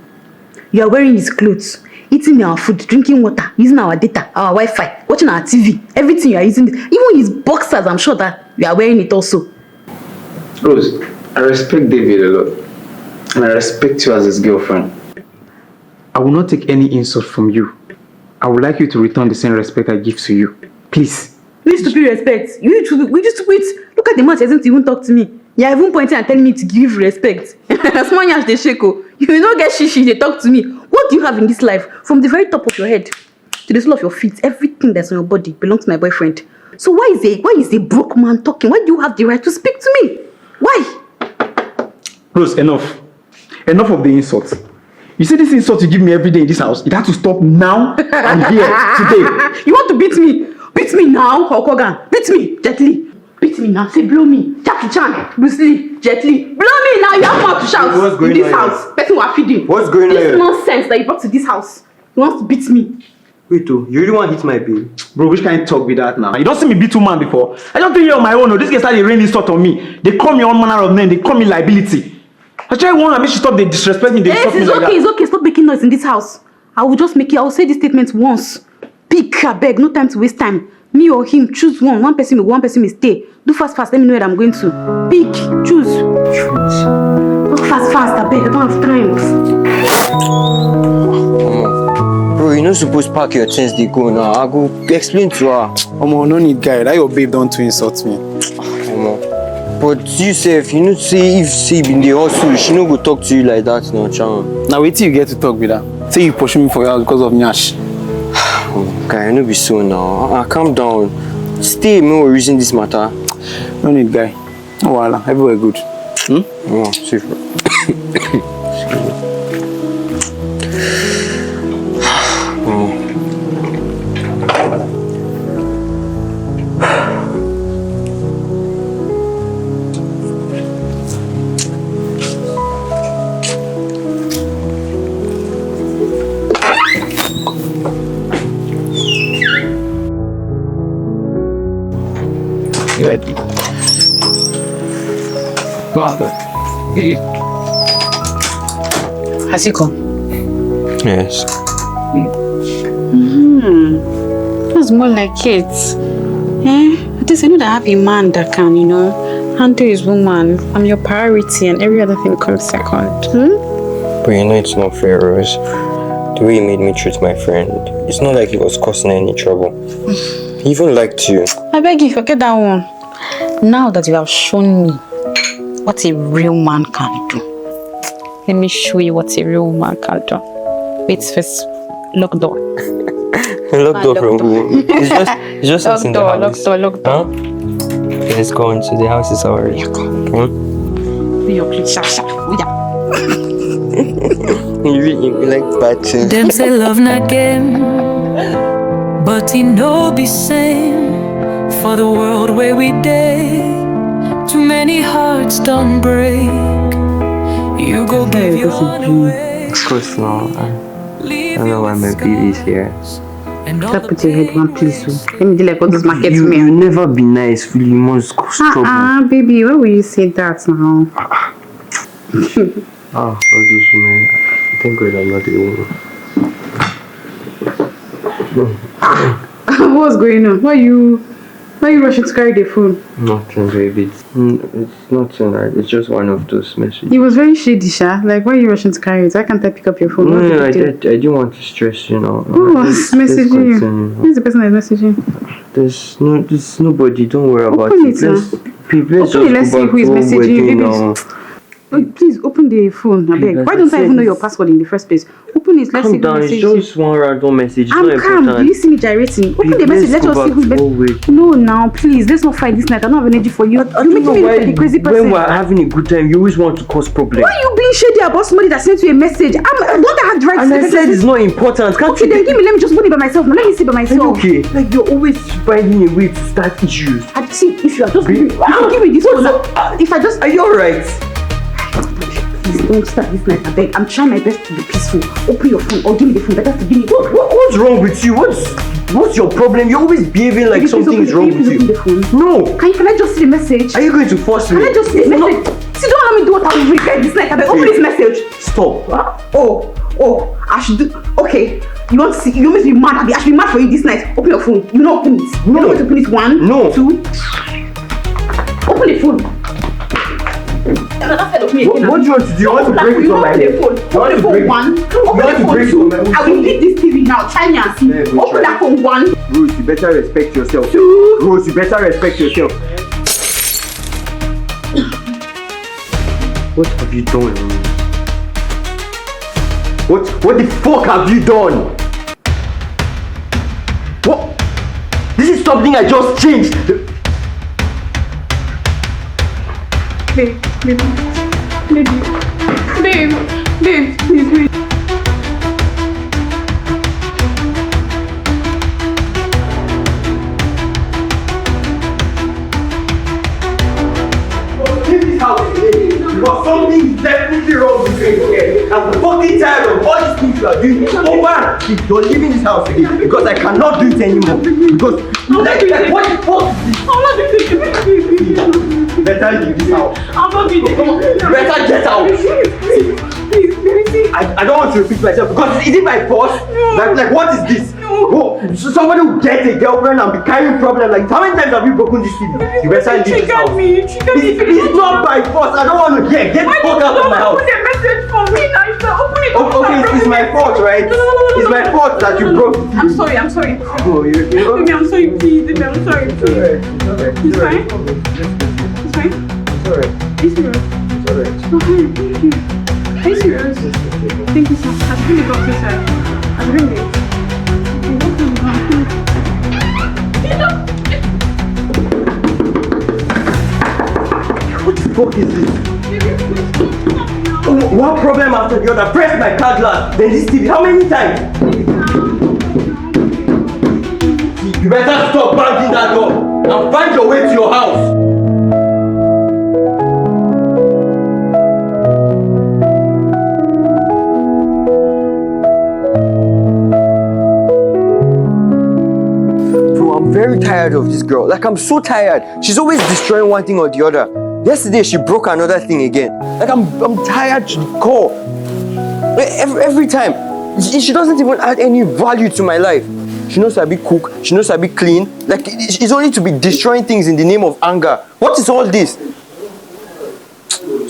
You are wearing his clothes, eating our food, drinking water, using our data, our Wi-Fi, watching our TV, everything you are using. Even his boxers, I'm sure that you are wearing it also. Rose, I respect David a lot. And I respect you as his girlfriend. I will not take any insult from you. I would like you to return the same respect I give to you. Please. Which stupid respect? We just wait. Look at the man, he hasn't even talked to me. You are even pointing and telling me to give respect. Small yash they shake. You don't get shishi, they talk to me. What do you have in this life? From the very top of your head to the sole of your feet, everything that's on your body belongs to my boyfriend. So why is a broke man talking? Why do you have the right to speak to me? Why? Rose, enough. Enough of the insults. You see this insult you give me every day in this house? It has to stop now and here, today. You want to beat me? Beat me now, Hulk Hogan. Beat me, Jet Li. Beat me now. Say blow me. Jackie Chan, Bruce Lee, Jet Li. Blow me now. You have more to shout in this house. Person who are feeding. What's going on here? This nonsense that you brought to this house. You want to beat me? Wait, you really want to hit my babe? Bro, which kind of talk with that now? You don't see me beat two man before. I don't do it on my own. This guy started raining insult on me. They call me all manner of men. They call me liability. I try warn her, make she stop the disrespect me. Yes, it's okay, it's okay. Stop making noise in this house. I will just make it. I will say this statement once. Pick, I beg, no time to waste time. Me or him, choose one. One person will go, one person will stay. Do fast, let me know where I'm going to. Pick, choose. Look fast, I beg, I don't have time. Bro, you're not supposed to pack your things, they go now. I'll go explain to her. Omo, no need guy. That your babe don't to insult me. Omo. But you say if you know say if she been the hustle, she no go talk to you like that now, Chan. Now wait till you get to talk with her. Say you push me for your house because of Nyash. Guy, no be so now. Calm down. Stay, me will reason this matter. No need guy. No wahala. Everywhere good. Oh, safe. Ready. Father. Has he come? Yes. That's more like it. At least I know that I have a man that can, handle his woman. I'm your priority and every other thing comes second. But you know it's not fair, Rose. The way you made me treat my friend, it's not like he was causing any trouble. He even liked you. I beg you, forget that one. Now that you have shown me what a real man can do, let me show you what a real man can do. Wait first, lock door. Lock door from who? It's just us in the house. Lock door. Huh? Let's go into the house, is already. You really like bad things. Them say love not game, but he know be same. For the world where we day, too many hearts don't break. You go give your heart away. Of course not. I don't know why my baby is here. Stop put your head one please. Let me do like all those market You men. never be nice, really. You must cause trouble. Baby, why will you say that now? All those women. Thank God I'm not the woman. What's going on? Why are you rushing to carry the phone? Nothing, baby. It's nothing. It's just one of those messages. It was very shady, Sha. Like, why are you rushing to carry it? Why can't I pick up your phone? No, I didn't want to stress, Who was messaging you? Who's the person that's messaging? There's nobody. Don't worry about Open it. it, Let's Open it, let's see who is messaging you. Please open the phone, I beg. Why don't I even know your password in the first place? Open it, let's see who messages. It's just one random message. I'm calm. Do you see me gyrating? Open the message. Let us see who's best. No, now, please. Let's not fight this night. I don't have energy for you. You're making me look like a crazy person. When we're having a good time, you always want to cause problems. Why are you being shady about somebody that sent you a message? Don't I have the right to And I said it's not important. Can't okay, then give me. Let me just open it by myself. Now let me see by myself. Okay. Like you're always finding a way to start issues. I see. If you are just give me this one. If I just. Are you alright? Please don't start this night, I beg. I'm trying my best to be peaceful. Open your phone or give me the phone. Better to give me. What's wrong with you? What's your problem? You're always behaving like something is wrong with you. No. Can I just see the message? Are you going to force me? Can I just see the message? See, don't let me do what I will regret this night. I beg. Open this message. Stop. Oh, I should do. Okay. You want to see? You want me to be mad? I should be mad for you this night. Open your phone. You know, open it. No. You know to open it. 1, no. 2. Open the phone. What do you want to do? You want to break it on my head? You want to break it on my head? I will leave this TV now. Try me and see. Open that phone. 1. Rose, you better respect yourself. 2. Rose, you better respect yourself. What have you done? What the fuck have you done? What? This is something I just changed. Babe, please. Because something is definitely wrong with you here. I'm fucking tired of all these things you are doing. over. See, you're leaving this house today because I cannot do it anymore. Because, like what the fuck is this? I'm not doing it. Better leave this house. I'm not doing it. Better get out. Please. I don't want to repeat myself because is it my fault? Like what is this? Oh, so somebody will get a girlfriend and be carrying problem. Like how many times have you broken this TV? You better leave this house. It's not by force. I don't want to hear. Get the fuck out of my house. Open a message for me now. Open it. Okay, it's my fault, right? It's my fault that you broke. I'm sorry. Oh, you Baby, I'm sorry, please. Baby, I'm sorry, please. It's fine. It's fine. It's alright. Are you serious? It's alright. Okay, thank you. Are you serious? Thank you, sir. I've been the doctor, sir. I've been there. What the fuck is this? One problem after the other. Press my car glass, then this TV. How many times? You better stop banging that door and find your way to your house. Bro, I'm very tired of this girl. Like, I'm so tired. She's always destroying one thing or the other. Yesterday, she broke another thing again. Like, I'm tired to the core. Every time. She doesn't even add any value to my life. She knows how to be cook. She knows how to be clean. Like, it's only to be destroying things in the name of anger. What is all this?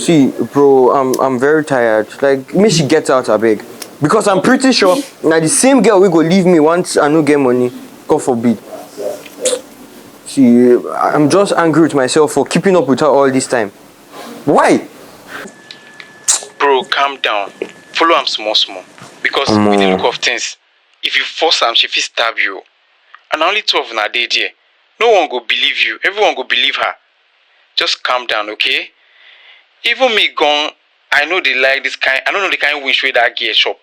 See, bro, I'm very tired. Like, may she get out, I beg. Because I'm pretty sure now the same girl will go leave me once I no get money. God forbid. See, I'm just angry with myself for keeping up with her all this time. Why? Bro, calm down. Follow am small. Because with the look of things, if you force am, she fit stab you. And only two of una dey there. No one go believe you. Everyone go believe her. Just calm down, okay? Even me gone, I know they like this kind. I don't know the kind of wish way that girl shop.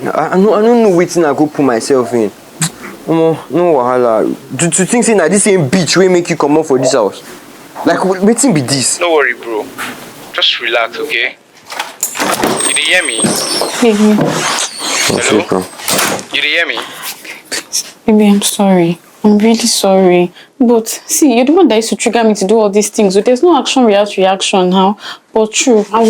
I don't know wetin I go put myself in. No wahala. To think say na this same bitch wey make you come out for this house. Like wetin be this? No worry, bro. Just relax, okay? You dey hear me? Baby. Hello? You dey hear me? Baby, I'm sorry. I'm really sorry. But see, you're the one that used to trigger me to do all these things. So there's no action, reaction now. But true, I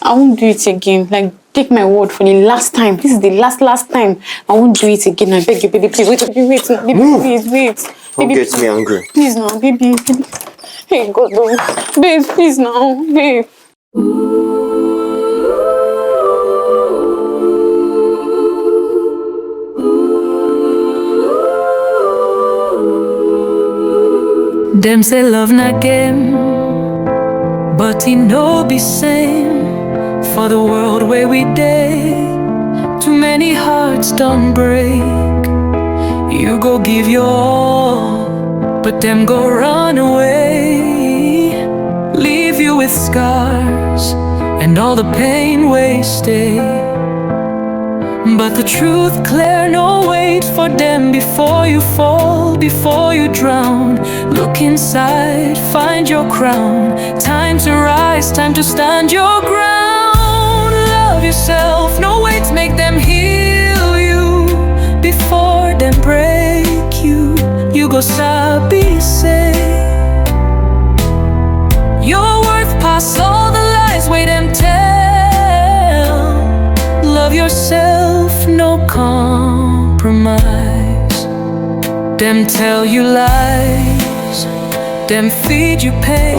won't do it again. Like, take my word for the last time. This is the last time. I won't do it again. I beg you, baby, please. Wait. Baby, please, wait. Don't get me angry. Please now, baby. Hey, God, no. Babe, please now, babe. Them say love not game, but he no be same. For the world where we day, too many hearts don't break. You go give your all, but them go run away. Leave you with scars and all the pain wasted. But the truth clear, no wait for them before you fall, before you drown. Look inside, find your crown. Time to rise, time to stand your ground. Love yourself, no wait, make them heal you before them break you. You go sabi say your worth past all the lies way them tell. Love yourself, no compromise. Them tell you lies, them feed you pain.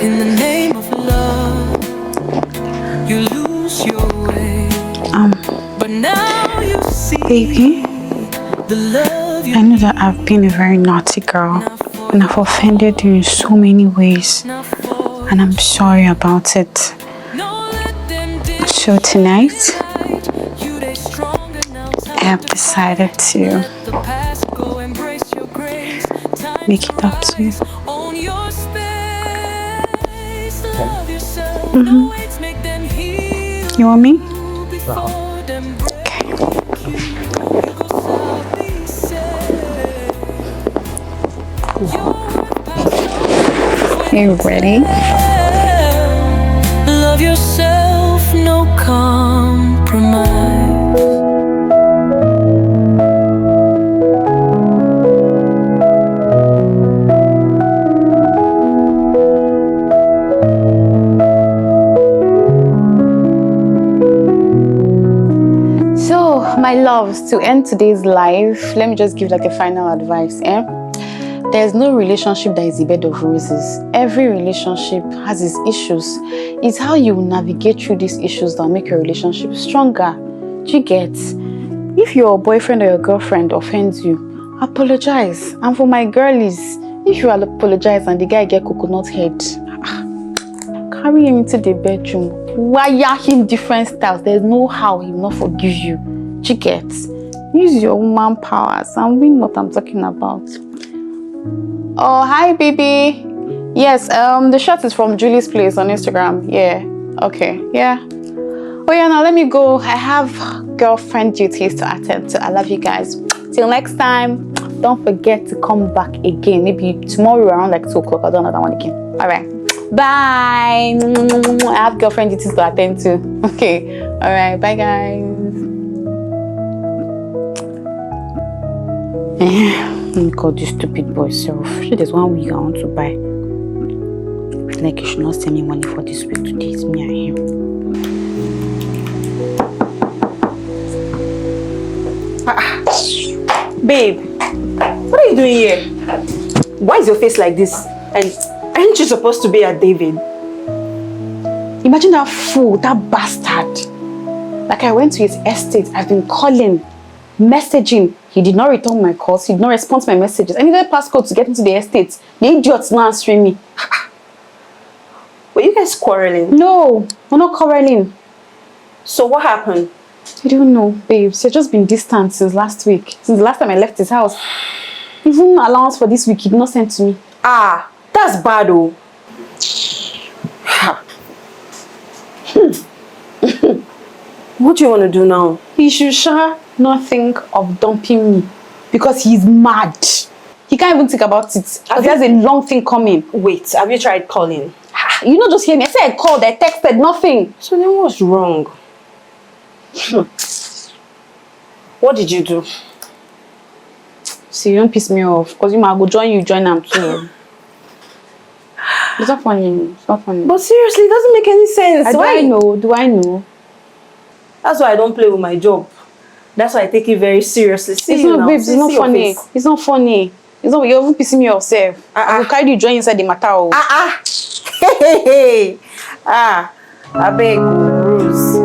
In the name of love, you lose your way. But now you see, Baby, the love you I know that I've been a very naughty girl and I've offended you in so many ways, and I'm sorry about it. So tonight, I have decided to make it up to you. You want me? Okay. You ready? love yourself, no compromise. My loves, to end today's live, let me just give like a final advice. There's no relationship that is a bed of roses. Every relationship has its issues. It's how you navigate through these issues that will make your relationship stronger. Do you get? If your boyfriend or your girlfriend offends you, apologize. And for my girlies, if you apologize and the guy get coconut head, carry him into the bedroom. Wire him different styles. There's no how he will not forgive you. Do you get? Use your woman powers and win what I'm talking about. Oh, hi, baby. Yes, the shirt is from Julie's Place on Instagram. Yeah. Okay. Yeah. Oh, yeah, now let me go. I have girlfriend duties to attend to. I love you guys. Till next time, don't forget to come back again. Maybe tomorrow around like 2 o'clock. I don't know that one again. All right. Bye. I have girlfriend duties to attend to. Okay. All right. Bye, guys. Let me call this stupid boy self. So there's 1 week I want to buy. Like you should not send me money for this week today. It's me and him. Babe, what are you doing here? Why is your face like this? And aren't you supposed to be at David? Imagine that fool, that bastard. Like I went to his estate, I've been calling, messaging. He did not return my calls, he did not respond to my messages. I needed a passcode to get into the estate. The idiot's not answering me. Were you guys quarreling? No, we're not quarreling. So what happened? I don't know, babes. You've just been distant since last week. Since the last time I left his house. Even allowance for this week, he did not send to me. Ah, that's bad, oh. What do you want to do now? He should not think of dumping me because he's mad. He can't even think about it. Because there's a long thing coming. Wait, have you tried calling? You not just hear me. I said I called, I texted, nothing. So then what's wrong? What did you do? See, you don't piss me off. Because you might go join them too. It's not funny. It's not funny. But seriously, it doesn't make any sense. Do I know? Do I know? That's why I don't play with my job. That's why I take it very seriously. See, it's not, babes. It's not funny. It's not funny. It's not. You're even pissing me off, sir. I will carry you join inside the matter. Hey. I beg, Rose.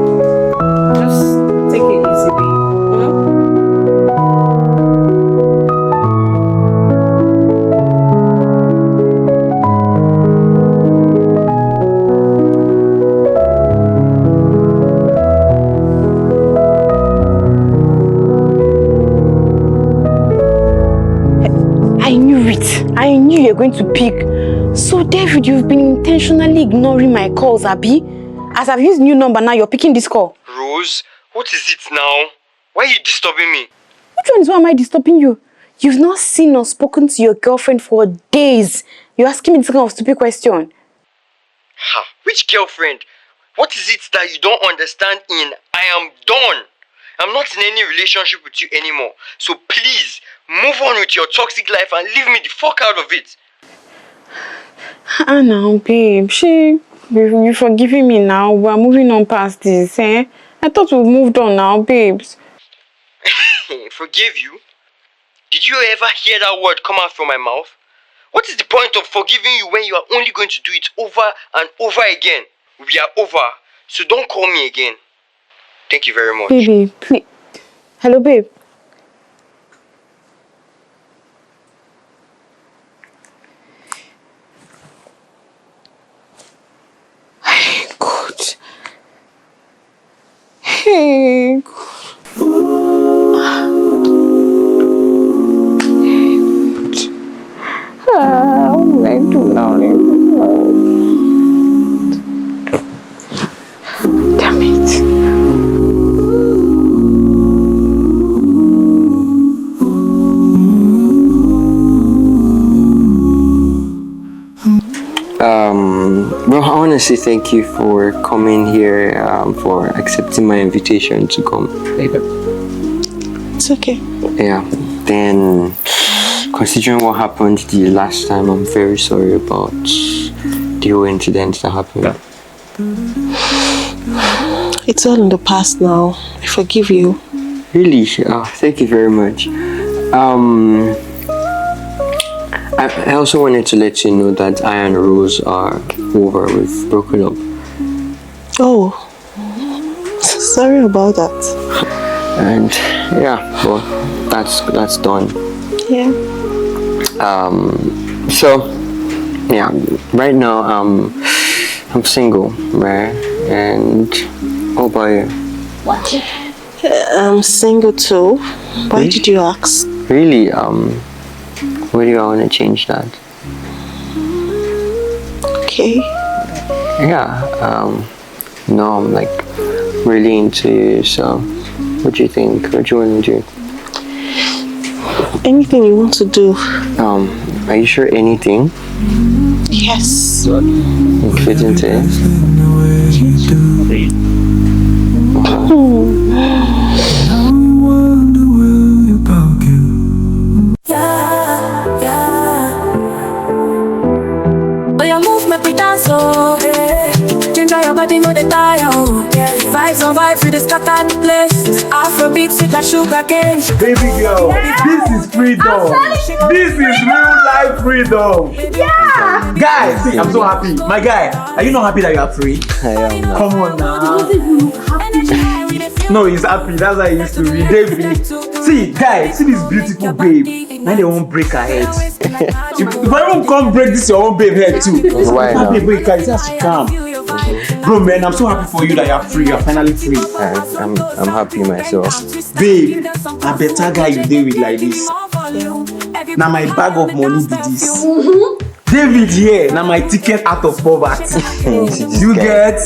Just take it easy, babe. I knew you were going to pick. So, David, you've been intentionally ignoring my calls, Abby. As I've used new number now, you're picking this call. Rose, what is it now? Why are you disturbing me? Which one is why am I disturbing you? You've not seen or spoken to your girlfriend for days. You're asking me this kind of stupid question. Which girlfriend? What is it that you don't understand in I am done? I'm not in any relationship with you anymore. So please, move on with your toxic life and leave me the fuck out of it. Now, babe. You're forgiving me now. We're moving on past this, eh? I thought we moved on now, babes. Forgive you? Did you ever hear that word come out from my mouth? What is the point of forgiving you when you are only going to do it over and over again? We are over, so don't call me again. Thank you very much. Baby, please. Hello, babe. Hey, God. Hey, God. What will I do now? Damn it. Well, I want to say thank you for coming here, for accepting my invitation to come. It's okay. Yeah, then considering what happened the last time, I'm very sorry about the whole incident that happened. It's all in the past now. I forgive you. Really? Oh, thank you very much. I also wanted to let you know that I and Rose are over. We've broken up. Oh, sorry about that. And yeah, well, that's done. Yeah. So yeah, right now I'm single, right? And how about you? I'm single too. Why did you ask? Really? Where do I want to change that? Okay. Yeah. No, I'm like really into you. So, what do you think? What do you want to do? Anything you want to do? Are you sure anything? Yes. You fit into it? Body know the tire, vibes on vibes with the scattered place. Afrobeats with a sugar cane. Baby girl, this is freedom. This is real life freedom. Yeah. Guys, see, I'm so happy. My guy, are you not happy that you are free? I am now. Come on now. No, he's happy. That's how he used to be. David. See, guys, see this beautiful babe. Now they won't break her head. if I won't come break this your own babe head too. Why not? Happy break her, it has to come. Bro, man, I'm so happy for you that you're free. You're finally free. I'm happy myself. Babe, a better guy you deal with like this. Now my bag of money be this. David here, now my ticket out of poverty. You get?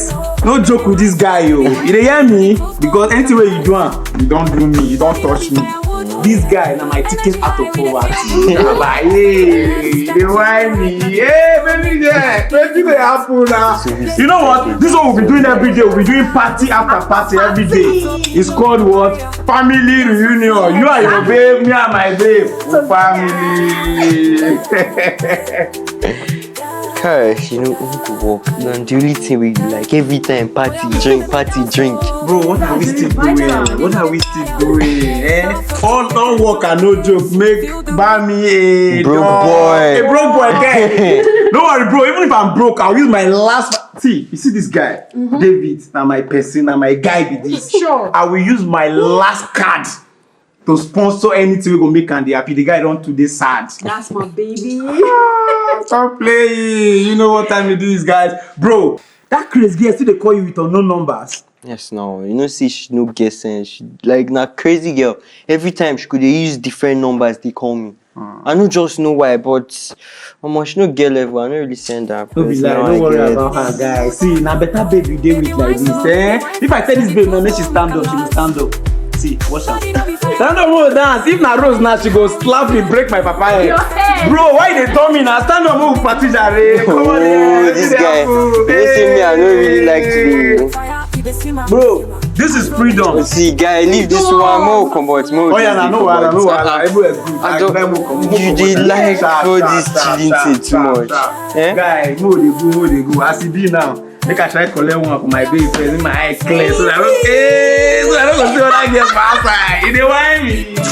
No joke with this guy, yo. You dey hear me? Because anyway you do, you don't do me, you don't touch me. This guy, now my ticket out of poverty. Hey, they whine me. Hey, baby, yeah, baby, they happen now. You know what? This is what we'll be doing every day. We'll be doing party after party every day. It's called what? Family reunion. You are your babe, me and my babe. Family. Gosh, you know, we need to walk. The only thing we like every time party, drink. Bro, what are we still doing? All work and no joke. Make buy me a broke boy. A broke boy guy. Don't worry, bro. Even if I'm broke, I'll use my last. See, you see this guy, David. Now my person, now my guy be this. Sure. I will use my last card to sponsor anything we go make and they happy. The guy don't today sad. That's my baby. Stop playing. You know what time you do this, guys. Bro, that crazy girl still they call you with unknown numbers. Yes, no. You know, see, she no guessing. She like na crazy girl. Every time she could use different numbers. They call me. I don't just know why, but Omeche, she no get level. I don't really send her. Don't be like, don't worry about her, guys. See, now better baby you deal with like this, eh? If I tell this babe now, make she stand up, she will stand up. See, watch out. Stand up, move dance. If na Rose now, she go slap me, break my papa head. Bro, why they tell me now? Stand up, move, party jare. Come on, this guy. You see me, I don't really like to. Bro, this is freedom. See, guy, leave this one. More comfort, more. Oh yeah, no, you did like all this chilling thing too much. Guy, move they go. As it be now. Make I try to collect one for my baby friends in my eye clear so that I don't go see what I get for outside. You know why me? This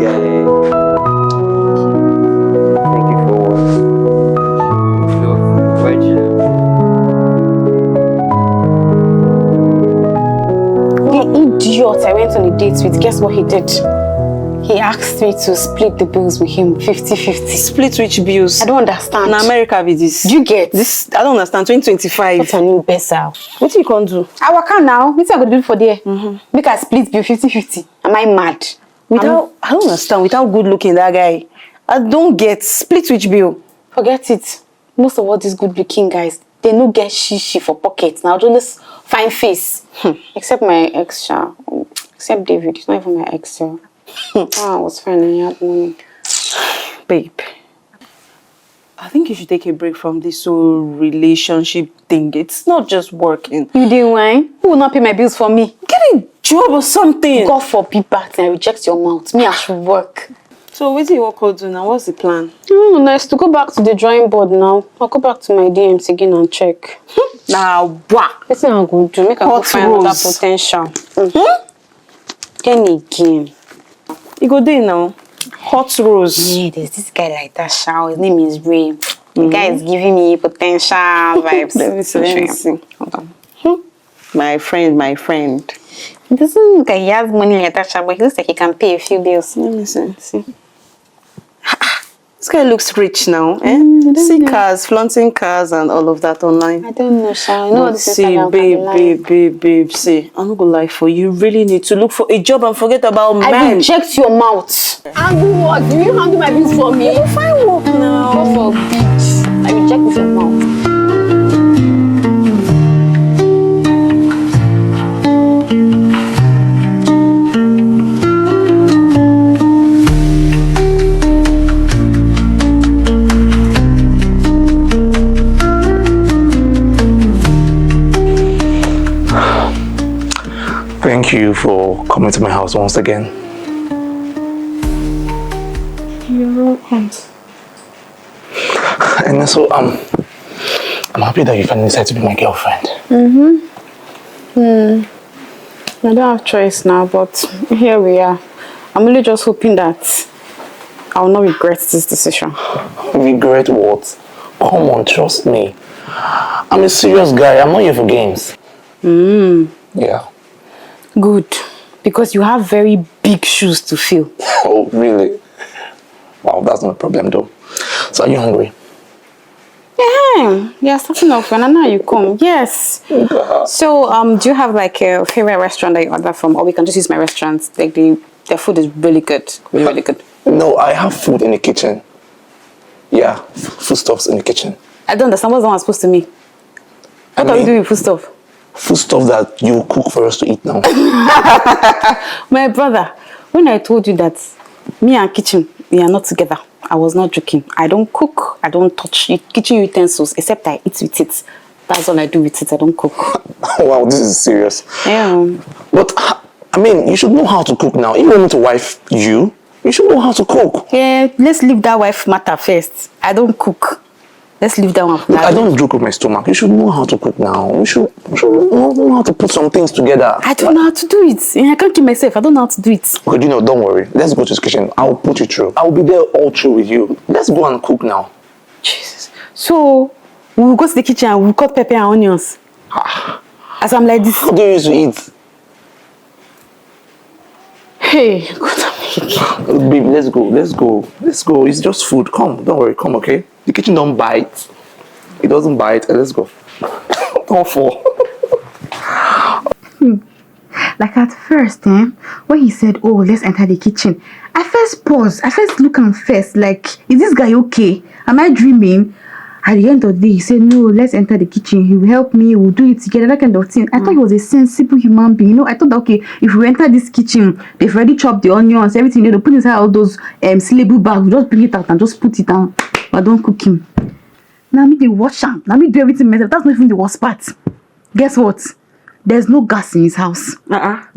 guy. Thank you for what? The idiot I went on a date with, guess what he did? He asked me to split the bills with him 50-50. Split which bills? I don't understand. In America be this. Do you get? This, I don't understand. 2025. What's a new better? What you can do? I work out now. What's I going to do for there? Make a split bill 50-50. Am I mad? I don't understand. Without good looking, that guy. I don't get. Split which bill? Forget it. Most of all these good looking guys, they no get shishi for pockets. Now just fine face. Except my ex, except David. He's not even my ex, I was fine and he had money. Babe, I think you should take a break from this whole relationship thing. It's not just working. You didn't whine? Who will not pay my bills for me? Get a job or something. God forbid back and I reject your mouth. Me, I should work. So what do you work out do now? What's the plan? Oh, nice to go back to the drawing board now. I'll go back to my DMs again and check. Now, what? Let's see how I'm going to do. Make a go find another potential. Then again. You go there now. Hot rose. Yeah, there's this guy like that, Shua. His name is Ray. The guy is giving me potential vibes. Let me see. Hold on. My friend. It doesn't look like he has money like that, but he looks like he can pay a few bills. Let me see. This guy looks rich now, eh? See cars, flaunting cars and all of that online. I don't know, Shua. I know this is see, babe. See, I'm not gonna lie for you. You really need to look for a job and forget about men. I reject your mouth. Handle what? Do you handle my bills for me? You find work now. Go for bitch. I reject your mouth. Thank you for coming to my house once again. You're welcome. And so I'm happy that you finally decided to be my girlfriend. I don't have choice now, but here we are. I'm really just hoping that I will not regret this decision. Regret what? Come on, trust me. I'm a serious guy. I'm not here for games. Yeah. Good, because you have very big shoes to fill. Oh, really? Wow, that's not a problem though. So are you hungry? Yeah, starting off when now you come. Yes. So, do you have like a favorite restaurant that you order from, or we can just use my restaurant? Like their food is really good, really good. No, I have food in the kitchen. Yeah, foodstuffs in the kitchen. I don't understand what's that supposed to mean. What are we doing with foodstuff? Foodstuff that you cook for us to eat now. My brother, when I told you that me and kitchen, we are not together, I was not joking. I don't cook, I don't touch kitchen utensils, except I eat with it. That's all I do with it, I don't cook. Wow, this is serious. Yeah. But, I mean, you should know how to cook now. If you want me to wife you should know how to cook. Yeah, let's leave that wife matter first. I don't cook. Let's leave that one for Look, I don't joke with my stomach. You should know how to cook now. You should know how to put some things together. I don't know how to do it. I can't keep myself. I don't know how to do it. Okay, don't worry. Let's go to the kitchen. I'll put you through. I'll be there all through with you. Let's go and cook now. Jesus. So, we'll go to the kitchen and we'll cut pepper and onions. As I'm like this. How do you used to eat? Hey, God, babe, let's go. It's just food. Come, don't worry. Come, okay? The kitchen don't bite. It doesn't bite. Let's go. Don't fall. Like at first, when he said, "Oh, let's enter the kitchen," I first paused. I first look and first, like, is this guy okay? Am I dreaming? At the end of the day, he said, "No, let's enter the kitchen. He will help me. We'll do it together." That kind of thing. I thought he was a sensible human being. You know, I thought that, okay, if we enter this kitchen, they've already chopped the onions, everything. They put inside all those syllable bags. We just bring it out and just put it down. But don't cook him. Now me they wash him. Now me do everything myself. That's not even the worst part. Guess what? There's no gas in his house.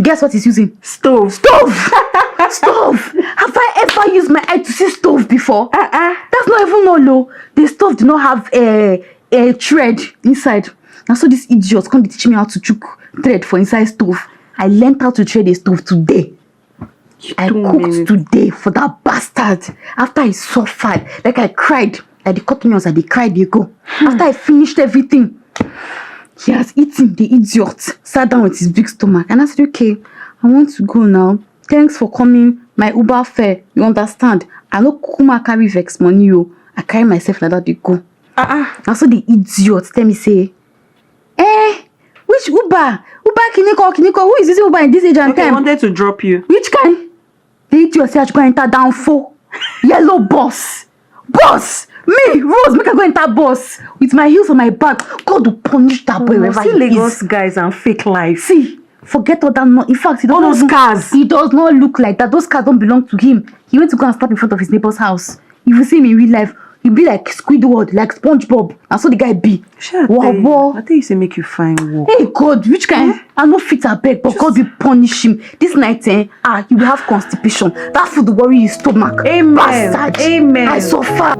Guess what he's using? Stove. Stove. Have I ever used my eye to see stove before? That's not even no low. The stove do not have a thread inside. And so this idiot come to teach me how to chook thread for inside stove. I learned how to thread a stove today. I cooked today for that bastard. After I suffered, like I cried, like the cotton and they cried, they go. After I finished everything, he has eaten, the idiot. Sat down with his big stomach. And I said, okay, I want to go now. Thanks for coming. My Uber fare, you understand? I no kuma carry vex money, yo. I carry myself like that, they go. And so the idiot tell me, say, which Uber? Uber Kiniko. Who is this Uber in this age and time? I wanted to drop you. Which kind? The idiot say I should go enter down for yellow bus. Me, Rose, make I go enter bus with my heels on my back. God will punish that boy wherever he Lagos is. guys and fake life. See, forget all that. In fact, all those cars. He does not look like that. Those cars don't belong to him. He went to go and stop in front of his neighbor's house. If you see him in real life, You be like Squidward, like SpongeBob. And so the guy be. Wow. I think you say make you find work. Hey God, which kind? I no fit abeg, but God will punish him. This night, you will have constipation. That food will worry his stomach. Amen. Bastard. Amen. I suffer.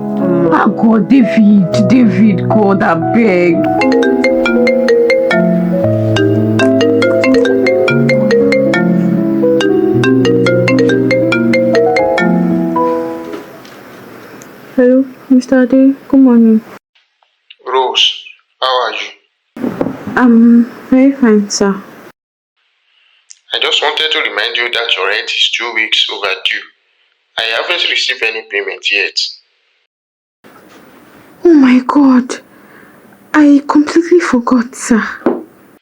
Ah God, David, God, I beg. Hello, Mr. Ade. Good morning. Rose, how are you? I'm very fine, sir. I just wanted to remind you that your rent is 2 weeks overdue. I haven't received any payment yet. Oh my God. I completely forgot, sir.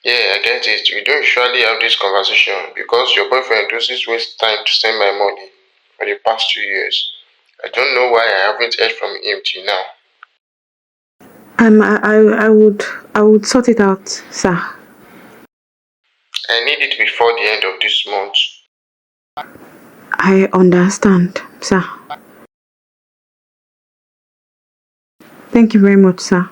Yeah, I get it. We don't usually have this conversation because your boyfriend doesn't waste time to send my money for the past 2 years. I don't know why I haven't heard from him till now. I would sort it out, sir. I need it before the end of this month. I understand, sir. Thank you very much, sir.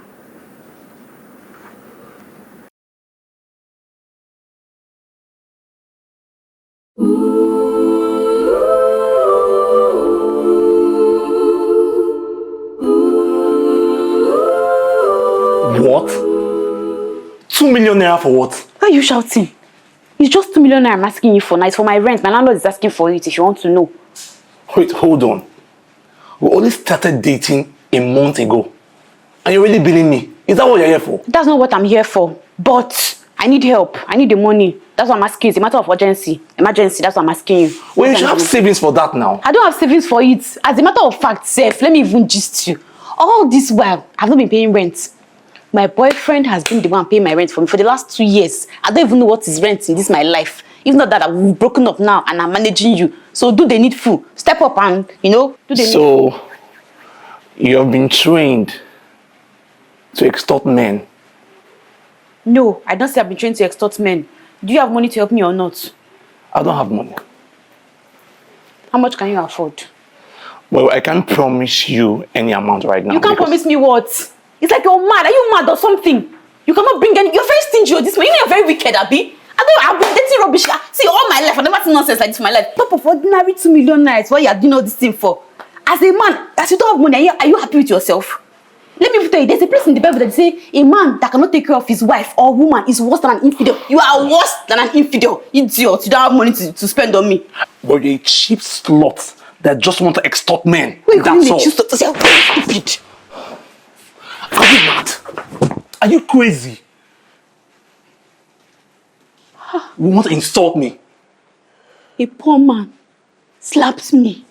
What? 2 million naira for what? Why are you shouting? It's just 2 million I'm asking you for. Now it's for my rent. My landlord is asking for it if you want to know. Wait, hold on. We only started dating a month ago. And you're really billing me. Is that what you're here for? That's not what I'm here for. But I need help. I need the money. That's what I'm asking you. It's a matter of urgency. Emergency, that's what I'm asking you. Well, you should have savings for that now. I don't have savings for it. As a matter of fact, Seth, let me even gist you. All this while, I've not been paying rent. My boyfriend has been the one paying my rent for me for the last 2 years. I don't even know what is rent in this my life. If not that, I've broken up now and I'm managing you. So do the needful. Step up and, do the needful. So, you have been trained to extort men? No, I don't say I've been trained to extort men. Do you have money to help me or not? I don't have money. How much can you afford? Well, I can't promise you any amount right now. You can't promise me what? It's like you're mad. Are you mad or something? You cannot bring any. You're very stingy or this man. You're very wicked, Abi. I've been dating rubbish. See, all my life, I've never seen nonsense like this in my life. Top of ordinary 2 million nights. What you are doing all this thing for? As a man, as you don't have money, are you happy with yourself? Let me tell you, there's a place in the Bible that say a man that cannot take care of his wife or woman is worse than an infidel. You are worse than an infidel. Idiot. You don't have money to spend on me. But you're a cheap slut that just want to extort men. Wait, that's all. Stupid. Are you mad? Are you crazy? You want to insult me? A poor man slaps me.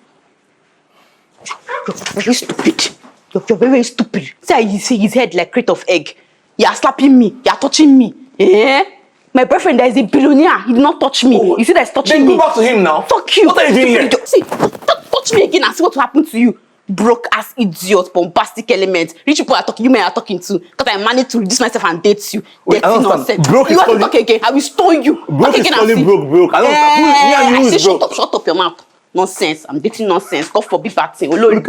You're very stupid. You're very stupid. See how you see his head like crate of egg. You are slapping me. You are touching me. Eh? My boyfriend that is a billionaire. He did not touch me. Oh, you see that he's touching then me. Go back to him now. Fuck you. What are you doing here? See, touch me again and see what will happen to you. Broke ass idiot, bombastic element. Rich people are talking, you men are talking too. Because I managed to reduce myself and date you. Wait, I don't understand. Broke is calling. Okay, again. I will stone you. Broke is calling broke. I don't understand. Who broke? Shut up your mouth. Nonsense. I'm dating nonsense. God forbid bad thing. Look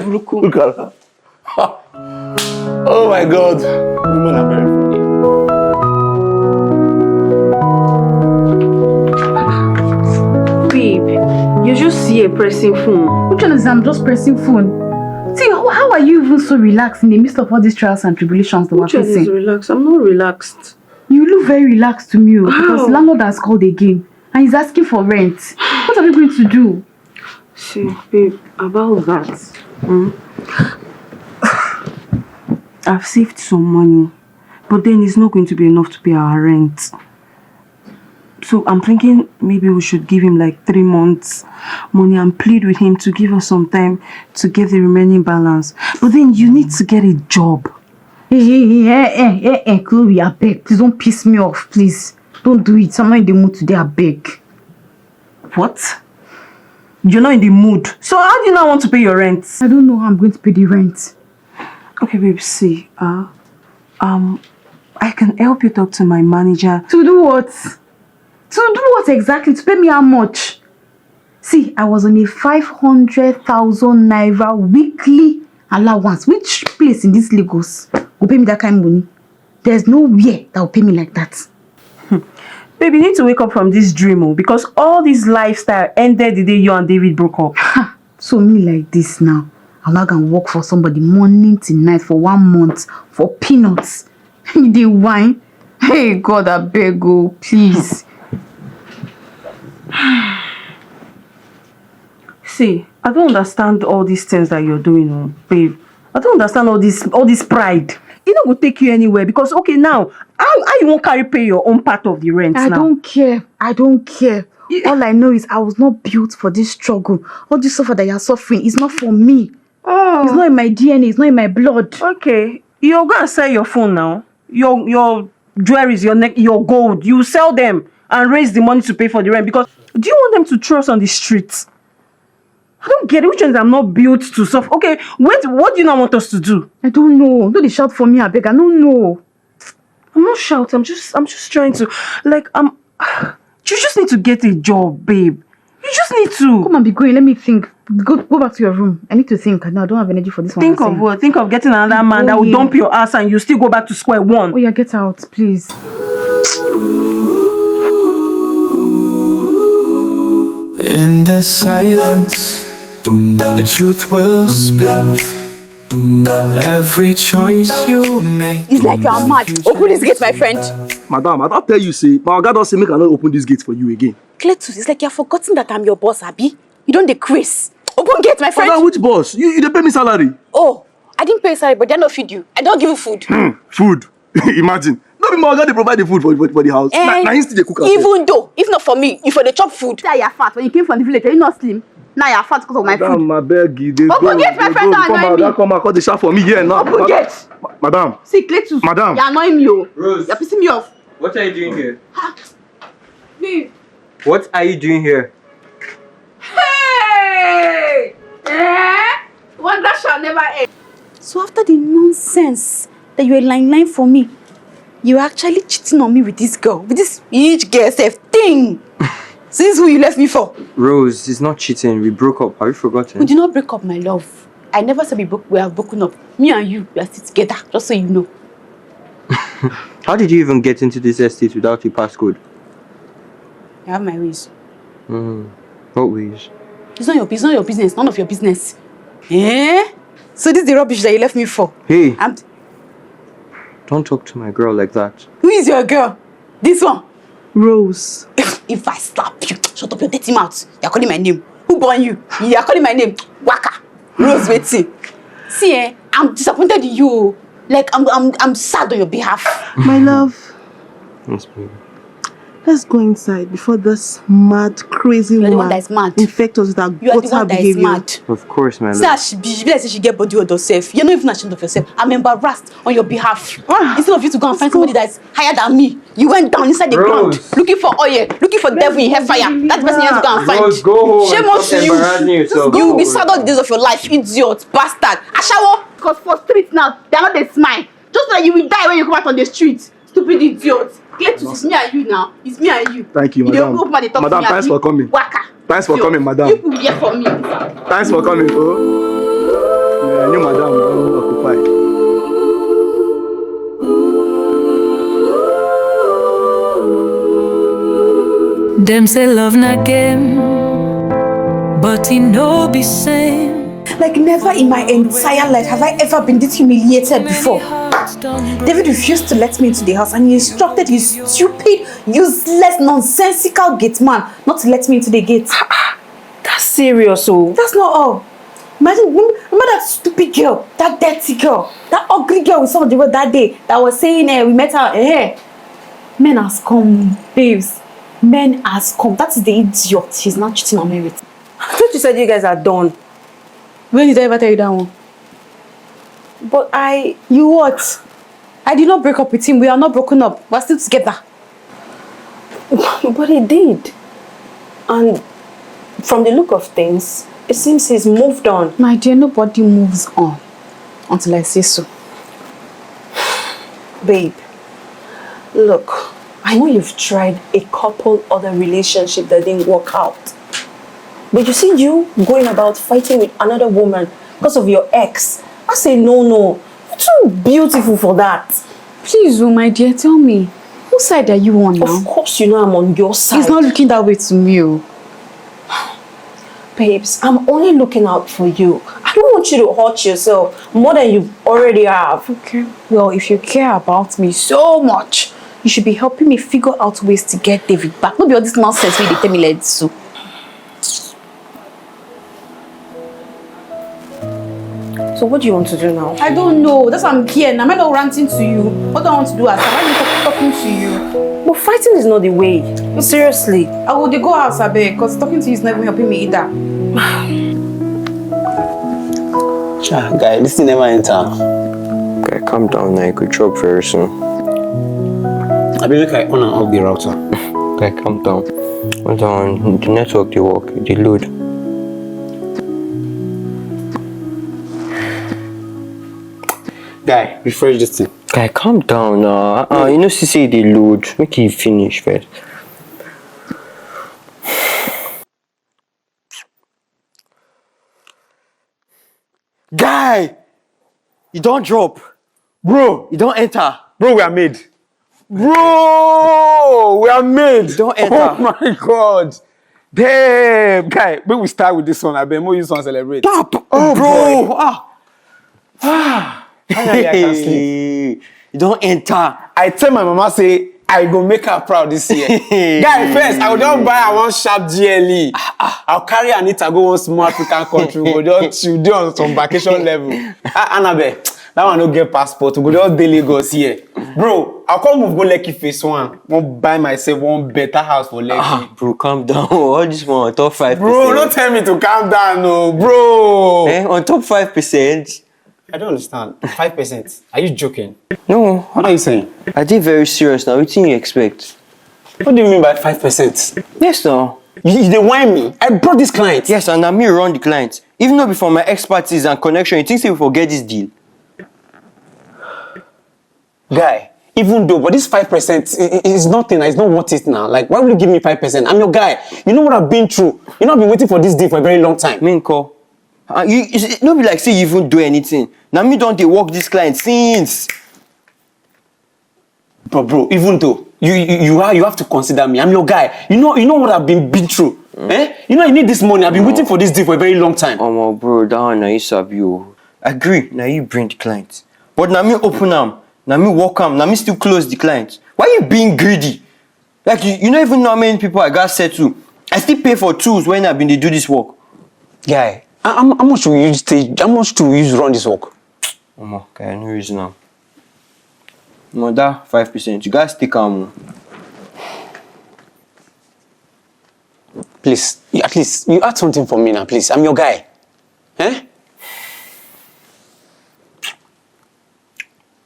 at her. Oh my God. Women are very funny. Babe, you just see a pressing phone. Which one is I'm just pressing phone? See, how are you even so relaxed in the midst of all these trials and tribulations that we're facing? Which one is relaxed? I'm not relaxed. You look very relaxed to me because How? landlord has called again and he's asking for rent. What are we going to do? See, babe, about that. I've saved some money, but then it's not going to be enough to pay our rent. So I'm thinking maybe we should give him like 3 months money and plead with him to give us some time to get the remaining balance. But then you need to get a job. Hey, Chloe, I beg. Please don't piss me off, please. Don't do it. I'm not in the mood today, I beg. What? You're not in the mood. So how do you not want to pay your rent? I don't know how I'm going to pay the rent. Okay, babe, see. I can help you talk to my manager. To do what? To do what exactly? To pay me how much? See, I was on a 500,000 naira weekly Allowance. Which place in this Lagos will pay me that kind of money? There's nowhere that will pay me like that. Baby, you need to wake up from this dream, because all this lifestyle ended the day you and David broke up. So me like this now, I'm not gonna work for somebody morning till night for 1 month for peanuts. They whine. Hey God, I beg you, please. See, I don't understand all these things that you're doing, babe. I don't understand all this pride. It not will take you anywhere, because okay now, how you won't pay your own part of the rent I now? don't care. All I know is I was not built for this struggle. All this suffer that you're suffering is not for me. Oh. It's not in my DNA, it's not in my blood. Okay. You're gonna sell your phone now. Your jewelry, your gold. You sell them and raise the money to pay for the rent, because do you want them to trust on the streets? I don't get it. Which ones I'm not built to suffer? Okay, wait, what do you not want us to do? I don't know. Don't they shout for me, I beg. I don't know. I'm not shouting. I'm just trying to, you just need to get a job, babe. You just need to. Come and be going. Let me think. Go back to your room. I need to think. No, I don't have energy for this one. Think of what? Think of getting another man that will dump your ass and you still go back to square one. Oh yeah, get out, please. In the silence, the truth will spill. Every choice you make. It's like you are mad. Open this gate, my friend. Madam, I don't tell you, say, my God don't say make I not open this gate for you again. Cletus, it's like you've forgotten that I'm your boss, Abi. You don't decrease. Open gate, my friend. Madam, which boss? You dey pay me salary. Oh, I didn't pay salary, but they don't feed you. I don't give you food. Food. Imagine. No be my God, they provide the food for the house. Now he still dey cook. Even though, if not for me, if for the chop food. Now you're fat. When you came from the village, you're not slim. Now you're fat because of my food. Madam, I beg you. Open gate, my friend, don't annoy me. Come out, call the shop for me here now. Open gate. Madam. See, Cletus. Madam. You're annoying me, oh. Rose. You're pissing me off. What are you doing here? Babe. What are you doing here? Hey! Wonder shall never end. So after the nonsense that you were lying for me, you were actually cheating on me with this girl, with this each girl self thing. Since who you left me for? Rose, it's not cheating. We broke up. Have you forgotten? We did not break up, my love. I never said we have broken up. Me and you, we are still together, just so you know. How did you even get into this estate without your passcode? I have my ways. What ways? It's not your business. None of your business. Eh? So this is the rubbish that you left me for. Hey. Don't talk to my girl like that. Who is your girl? This one? Rose. If I slap you, shut up your dirty mouth. You're calling my name. Who born you? You're calling my name. Waka. Rose waiting. See, I'm disappointed in you. Like I'm sad on your behalf. My love. Yes, baby. Let's go inside before this mad, crazy You're woman the one that is mad. infect us with her You are the gutter one that is behavior. mad. Of course, my See love. how she be like she get body with herself. You're not even ashamed of yourself. I'm embarrassed on your behalf. Instead of you to go and find somebody that's higher than me, you went down inside the ground looking for oil, looking for devil in hellfire. That's the person you have to go and find. Rose, go home. Shame on to you. You will be sad all the days of your life, idiot, bastard. Ashawo. Because for streets now, they're not they smile. Just like you will die when you come out on the street. Stupid idiot. Cletus, it's me and you now. It's me and you. Thank you, You madam. don't open my talk Madam, to me. thanks for coming. Waka. Thanks for coming, madam. You people here for me. Thanks for coming, oh. Yeah, you madam, don't occupy. Them say love not game, but it no be same. Like never in my entire life have I ever been this humiliated before. David refused to let me into the house and he instructed his stupid, useless, nonsensical gate man not to let me into the gate. That's serious, oh. That's not all. Imagine that stupid girl, that dirty girl, that ugly girl we saw on the road that day that was saying, we met her. Men has come, babes. Men has come. That is the idiot. She's not cheating on me with. I thought you said you guys are done. When did I ever tell you that one? But You what? I did not break up with him. We are not broken up. We're still together. But he did. And from the look of things, it seems he's moved on. My dear, nobody moves on until I say so. Babe, look, I know you've tried a couple other relationships that didn't work out. But you see you going about fighting with another woman because of your ex never say no. You're too beautiful for that. Please, oh my dear, tell me. Whose side are you on now? Of course you know I'm on your side. He's not looking that way to me. Oh. Babes, I'm only looking out for you. I don't want you to hurt yourself more than you already have. Okay. Well, if you care about me so much, you should be helping me figure out ways to get David back. Not be all this nonsense wey dey tell me like this. So what do you want to do now? I don't know. That's why I'm here. Now, am I not ranting to you? What do I want to do? Why am I talking to you? But fighting is not the way. Seriously. I will go out, Abe, because talking to you is not even helping me either. Guy, this thing never enter. Guy, calm down now. You could drop very soon. I be make I on and off the router. Guy, calm down. Hold on. The network, they work. They load. Guy, refresh this thing. Guy, calm down now. You know, say they load. Make it finish first. Guy! You don't drop. Bro! You don't enter. Bro, we are made. Bro! We are made. You don't enter. Oh my God. Damn. Guy, when we start with this one, I bet more use one celebrate. Stop! Oh, bro! Finally, I can sleep. You don't enter. I tell my mama, say, I go make her proud this year. Guy, first, I will just buy one sharp GLE. I'll carry Anita go one small African country. We go just chill on some vacation level. Annabelle, that one no get passport. We go just dey Lagos here. Bro, I'll come move go Lekki phase 1. Won't buy myself one better house for Lekki. Bro, calm down. All this one on top 5%. Bro, don't tell me to calm down, no, bro. On top 5%. I don't understand. 5%. Are you joking? No. What are you saying? I did very serious now. What do you expect? What do you mean by 5%? Yes, no. You they whine me. I brought this client. Yes, and I'm me run the client. Even though before my expertise and connection, you think we forget this deal? Guy, even though, but this 5% is nothing. It's not worth it now. Like, why would you give me 5%? I'm your guy. You know what I've been through. You know, I've been waiting for this deal for a very long time. Minko. It's not be like say you even do anything. Now me don't they work this client since. But bro, even though you have to consider me. I'm your guy. You know what I've been through. You know I need this money. I've been waiting for this deal for a very long time. Oh my bro, that one now you serve you. Agree. Now you bring the client. But now me open them. Now me walk them. Now me still close the client. Why you being greedy? Like you don't even know how many people I got set to. I still pay for tools when I've been to do this work. Guy. How much do we use run this work? Okay, no reason now. No, that 5%. You guys take on. Please, at least you add something for me now, please. I'm your guy.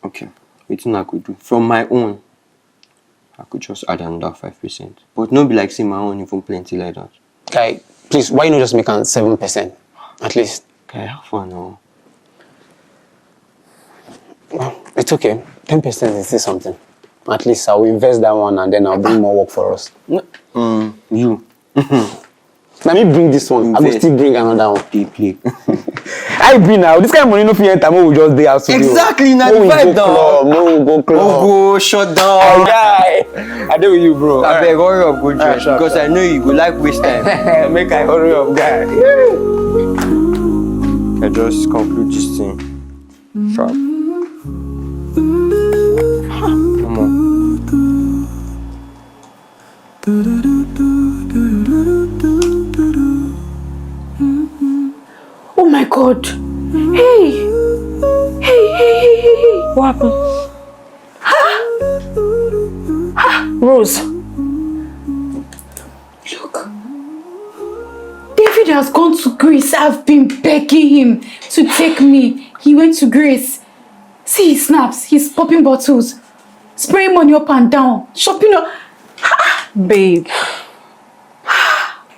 Okay, what's I could do? From my own, I could just add another 5%. But not be like say my own even plenty like that. Guy, please, why not just make an 7%? At least. Okay, have fun now. Well, it's okay. 10% is still something. At least I'll invest that one and then I'll bring more work for us. You. Let me bring this one. I will still bring another one. Play. I be now. This kind of money no fit enter. We just dey out to exactly. Now the vibe down. No, go club. Go shut down. Guy, I do with you, bro. I beg hurry up, go dress because I know you go like waste time. Make I hurry up, guy. I just conclude this thing. Sharp. Come on. Oh my God. Hey. What happened? Rose. Look. David has gone to Greece. I've been begging him to take me. He went to Greece. See his snaps. He's popping bottles. Spraying money up and down. Shopping up. Babe.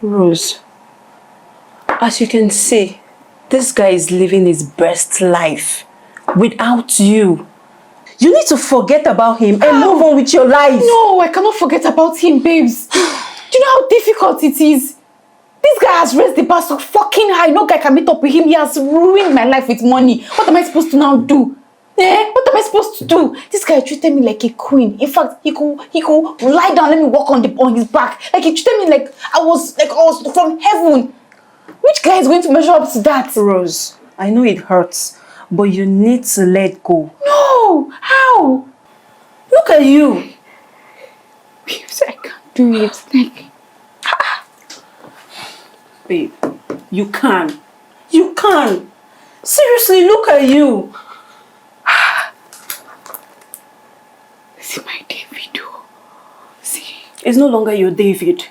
Rose. As you can see, this guy is living his best life without you. You need to forget about him and move on with your life. No, I cannot forget about him, babes. Do you know how difficult it is? This guy has raised the bar so fucking high. No guy can meet up with him. He has ruined my life with money. What am I supposed to now do? What am I supposed to do? This guy treated me like a queen. In fact, he could lie down, let me walk on his back. Like he treated me like I was from heaven. Which guy is going to measure up to that? Rose, I know it hurts, but you need to let go. No! How? Look at you. Babes, I can't do it. Like, babe, you can. You can. Seriously, look at you. See my David. See. It's no longer your David.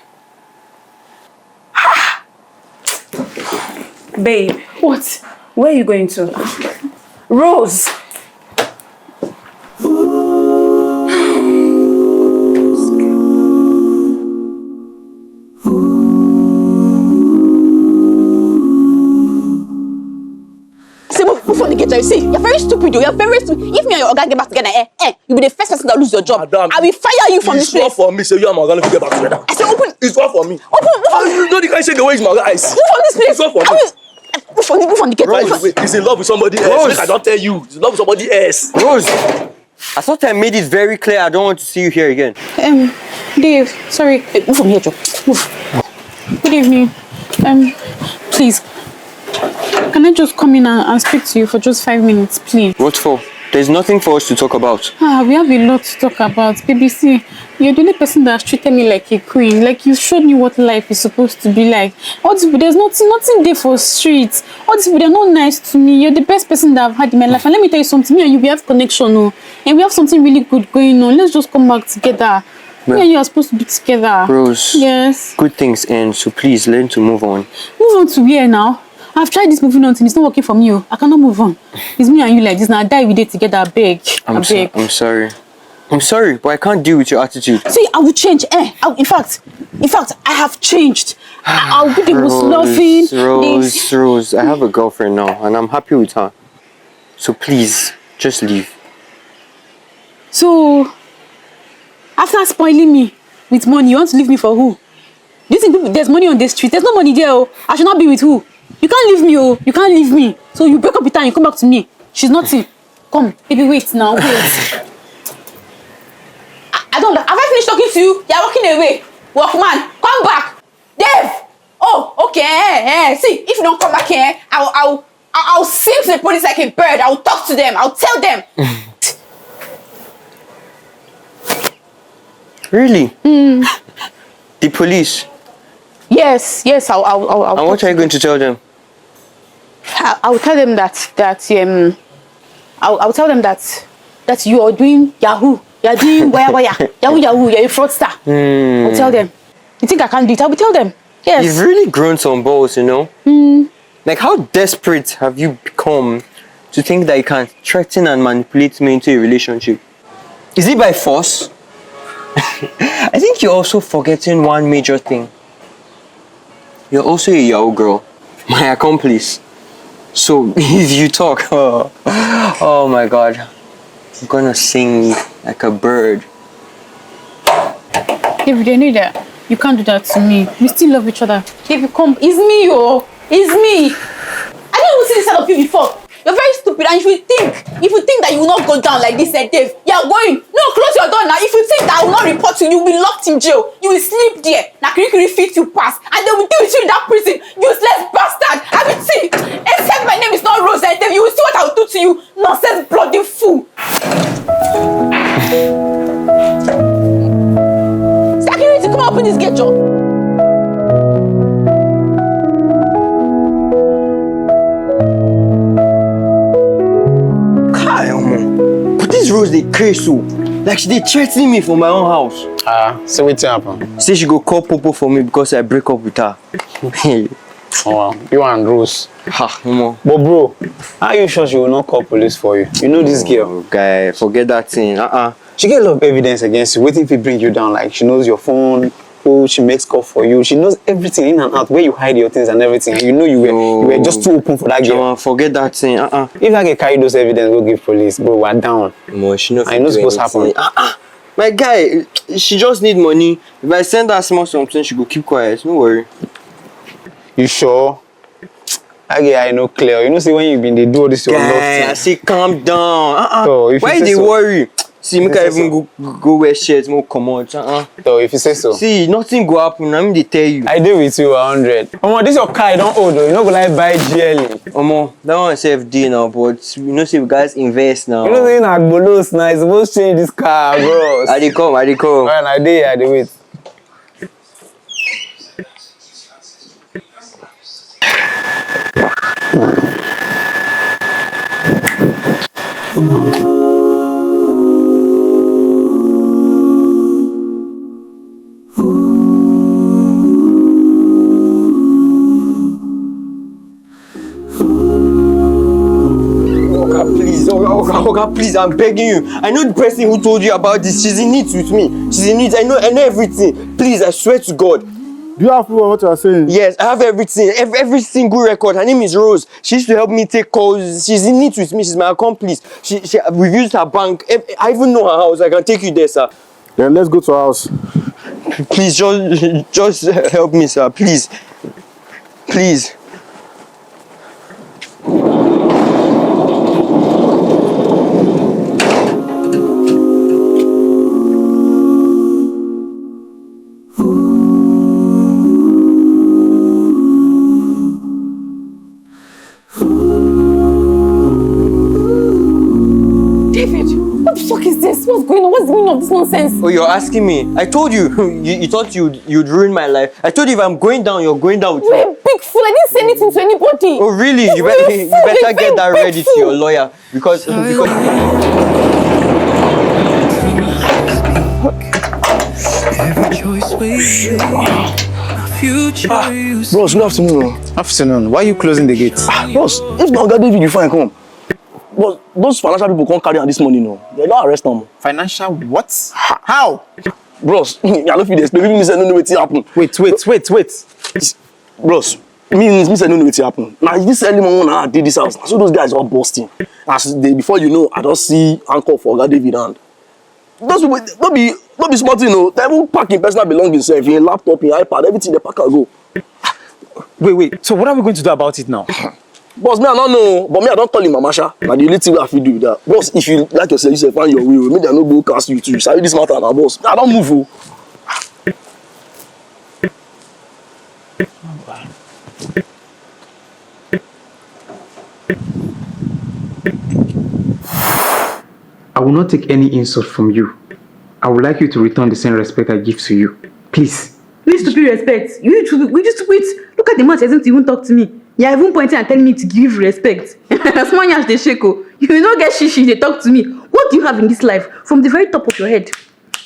Babe. What? Where are you going to? Rose. You see, you're very stupid. You're very stupid. If me and your Oga get back together, you'll be the first person that lose your job. Madam, I will fire you from this place. It's not for me. Say you and my Oga get back together. I said open. It's not for me. Open. You know the guy say the way is my Oga eyes. Move from this place. It's not for me. Move from the gate. Wait, he's in love with somebody else. Make I don't tell you. He's in love with somebody else. Rose, I thought I made it very clear I don't want to see you here again. Dave, sorry. Move from here, Joe. Move. Good evening. Please. Can I just come in and speak to you for just 5 minutes, please? What for? There's nothing for us to talk about. We have a lot to talk about. Baby, see, you're the only person that has treated me like a queen. Like, you showed me what life is supposed to be like. All these people, there's nothing there for streets. All these people, they're not nice to me. You're the best person that I've had in my life. And let me tell you something, me and you, we have connection, and we have something really good going on. Let's just come back together. Me and you are supposed to be together. Rose. Yes. Good things end, so please learn to move on. Move on to where now? I've tried this moving on thing. It's not working for me. I cannot move on. It's me and you like this. Now I die with it together. I beg. I'm sorry. I'm sorry, but I can't deal with your attitude. See, I will change. In fact, I have changed. I'll be the most loving. Rose, I have a girlfriend now, and I'm happy with her. So please, just leave. So, after spoiling me with money, you want to leave me for who? Do you think there's money on the street? There's no money there. I should not be with who? You can't leave me, You can't leave me. So you break up with her and you come back to me. She's nothing. Come, baby, wait now. Wait. I don't. Have I finished talking to you? You're walking away. Walkman, come back. Dave. Oh, okay. See, if you don't come back here, I'll sing to the police like a bird. I'll talk to them. I'll tell them. Really? The police? Yes. I'll and what are you going to tell them? I'll tell them I'll tell them that you are doing Yahoo. You're doing Yahoo. You're a fraudster. I'll tell them. You think I can't do it? I will tell them. Yes. You've really grown some balls, Like, how desperate have you become to think that you can threaten and manipulate me into a relationship? Is it by force? I think you're also forgetting one major thing. You're also a Yahoo girl, my accomplice. So if you talk, oh my God, I'm gonna sing like a bird. David, I know that you can't do that to me. We still love each other. David, come. It's me, It's me. I didn't even see this side of you before. You're very stupid, and if you think that you will not go down like this, Dave, you're going. No, close your door now. If you think that I will not report you, you will be locked in jail. You will sleep there. Now, Kiri fit you pass, and they will deal with you in that prison. Useless bastard. I will see. Except my name is not Rose, Dave. You will see what I will do to you. Nonsense, bloody fool. Security, come open this gate, Joe. Rose, they crazy so. Like, she they threatening me for my own house. So what's happen? Say she go call Popo for me because I break up with her. Oh, wow. You and Rose. But bro, are you sure she will not call police for you? You know this girl. Guy, forget that thing. She get a lot of evidence against you. Waiting if it bring you down. Like, she knows your phone, who she makes call for you. She knows everything in and out, where you hide your things and everything. And you know you were just too open for that girl. Forget that thing. If I can carry those evidence, we'll give police. Bro, we're down. She know I know what's happening. My guy, she just need money. If I send her small something, she go keep quiet. No worry. You sure? I know clear. You know, see when you been they do all this your love Guy, thing. I say calm down. So, if you Why say they so. worry? See, make I even go wear shirts, more come out. So if you say so. See, nothing go happen. I'm they tell you. I deal with you 100. Omo, this your car I don't owe though. You know go like buy GLE. Omo, that one self day now, but you know, see, you guys invest now. You know saying na bolos now. It's supposed to change this car, bros. I dey come. Alright, I dey wait. Oga, please, I'm begging you. I know the person who told you about this. She's in it with me. She's in it. I know everything. Please, I swear to God. Do you have proof of what you are saying? Yes, I have everything. Every single record. Her name is Rose. She used to help me take calls. She's in it with me. She's my accomplice. We've used her bank. I even know her house. I can take you there, sir. Then let's go to her house. Please, just help me, sir. Please. Please. What's going on? What's the meaning of this nonsense? Oh, you're asking me? I told you. You thought you'd ruin my life. I told you if I'm going down, you're going down with You're me. a big fool. I didn't say anything to anybody. Oh, really? You better get that ready to your lawyer because Bros, good afternoon. Afternoon. Why are you closing the gate? Bros, if not God David, you fine come. But those financial people can't carry on this money, no. They don't arrest them. Financial what? How? Bros, I don't feel this. Baby, me say no know wetin happen. Wait. Bros, me say no know wetin happen. Now this early morning when I did this house, so those guys all busting. As they before you know, I don't see anchor for God David and those people not be smart, you know. They even pack in personal belongings, in laptop, in iPad, everything they pack and go. Wait. So what are we going to do about it now? Boss, me I don't know, but me I don't call him Mama Sha. Now the only thing I feel do with that. Boss, if you like yourself, you find your way. Maybe I no go cast you too. Sorry, this matter now, boss. I don't move. I will not take any insult from you. I would like you to return the same respect I give to you. Please. We used to pay respect. We just wait. Look at the man, she doesn't even talk to me. You're even pointing and telling me to give respect. Small yash they shake. You will not get shishi, they talk to me. What do you have in this life? From the very top of your head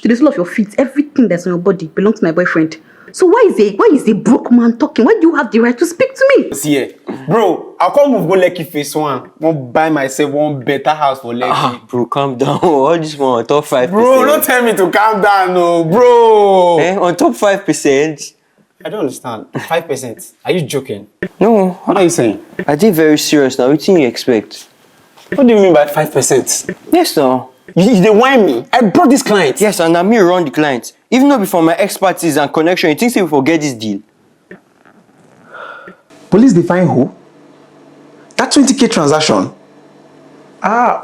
to the sole of your feet, everything that's on your body belongs to my boyfriend. So why is a broke man talking? Why do you have the right to speak to me? See, bro, I'll come move go Lekki phase 1. Won't buy myself one better house for Lekki. Bro, calm down. All this one on top 5%. Bro, don't tell me to calm down, no, bro. On top 5%. I don't understand. 5%. Are you joking? No. What are you saying? I think very serious now. What do you expect? What do you mean by 5%? Yes, now. You they whine me. I brought this client. Yes, and I'm me run the client. Even though before my expertise and connection, you think they will forget this deal? Police define who? That 20k transaction?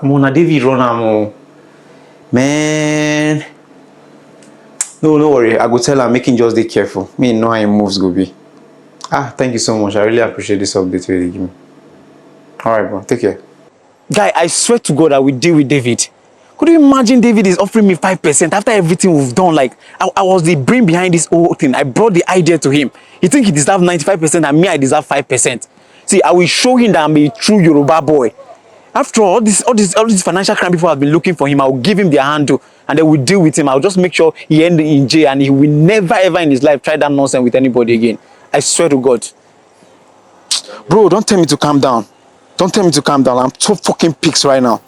Mona David Ronamo. Man. No worry. I go tell her making just be careful. Me know how your moves go be. Thank you so much. I really appreciate this update you give me. Alright, bro. Take care. Guy, I swear to God I will deal with David. Could you imagine David is offering me 5% after everything we've done? Like, I was the brain behind this whole thing. I brought the idea to him. He think he deserves 95% and me, I deserve 5%. See, I will show him that I'm a true Yoruba boy. After all these financial crime people have been looking for him, I will give him their handle and they will deal with him. I'll just make sure he ends in jail and he will never ever in his life try that nonsense with anybody again. I swear to God. Bro, don't tell me to calm down. Don't tell me to calm down. I'm so fucking pissed right now.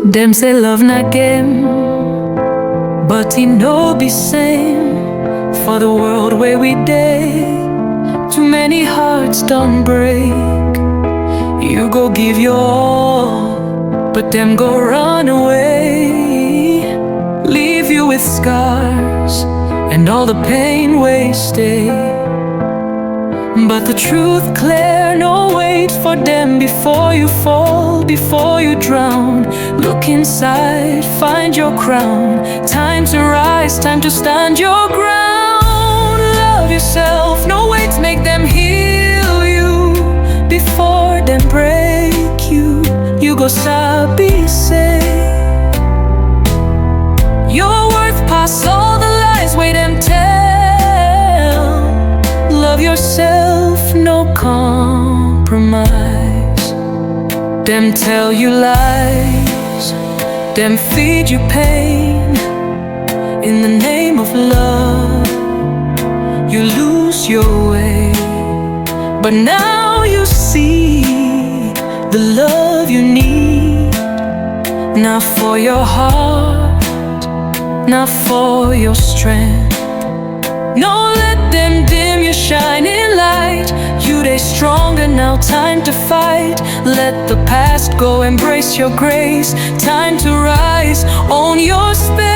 Them say love not game, but he no be same. For the world where we day, too many hearts don't break. You go give your all, but them go run away. Leave you with scars and all the pain wasted. But the truth clear, no wait for them before you fall, before you drown. Look inside, find your crown. Time to rise, time to stand your ground. Love yourself, no wait, make them heal you before them break you. You go sabi say your worth past all the lies wey them tell. Love yourself, no compromise. Them tell you lies, them feed you pain. In the name of love, you lose your way. But now you see the love you need. Not for your heart, not for your strength. No, let them dim your shining light. You they stronger now, time to fight. Let the past go, embrace your grace. Time to rise, own your space.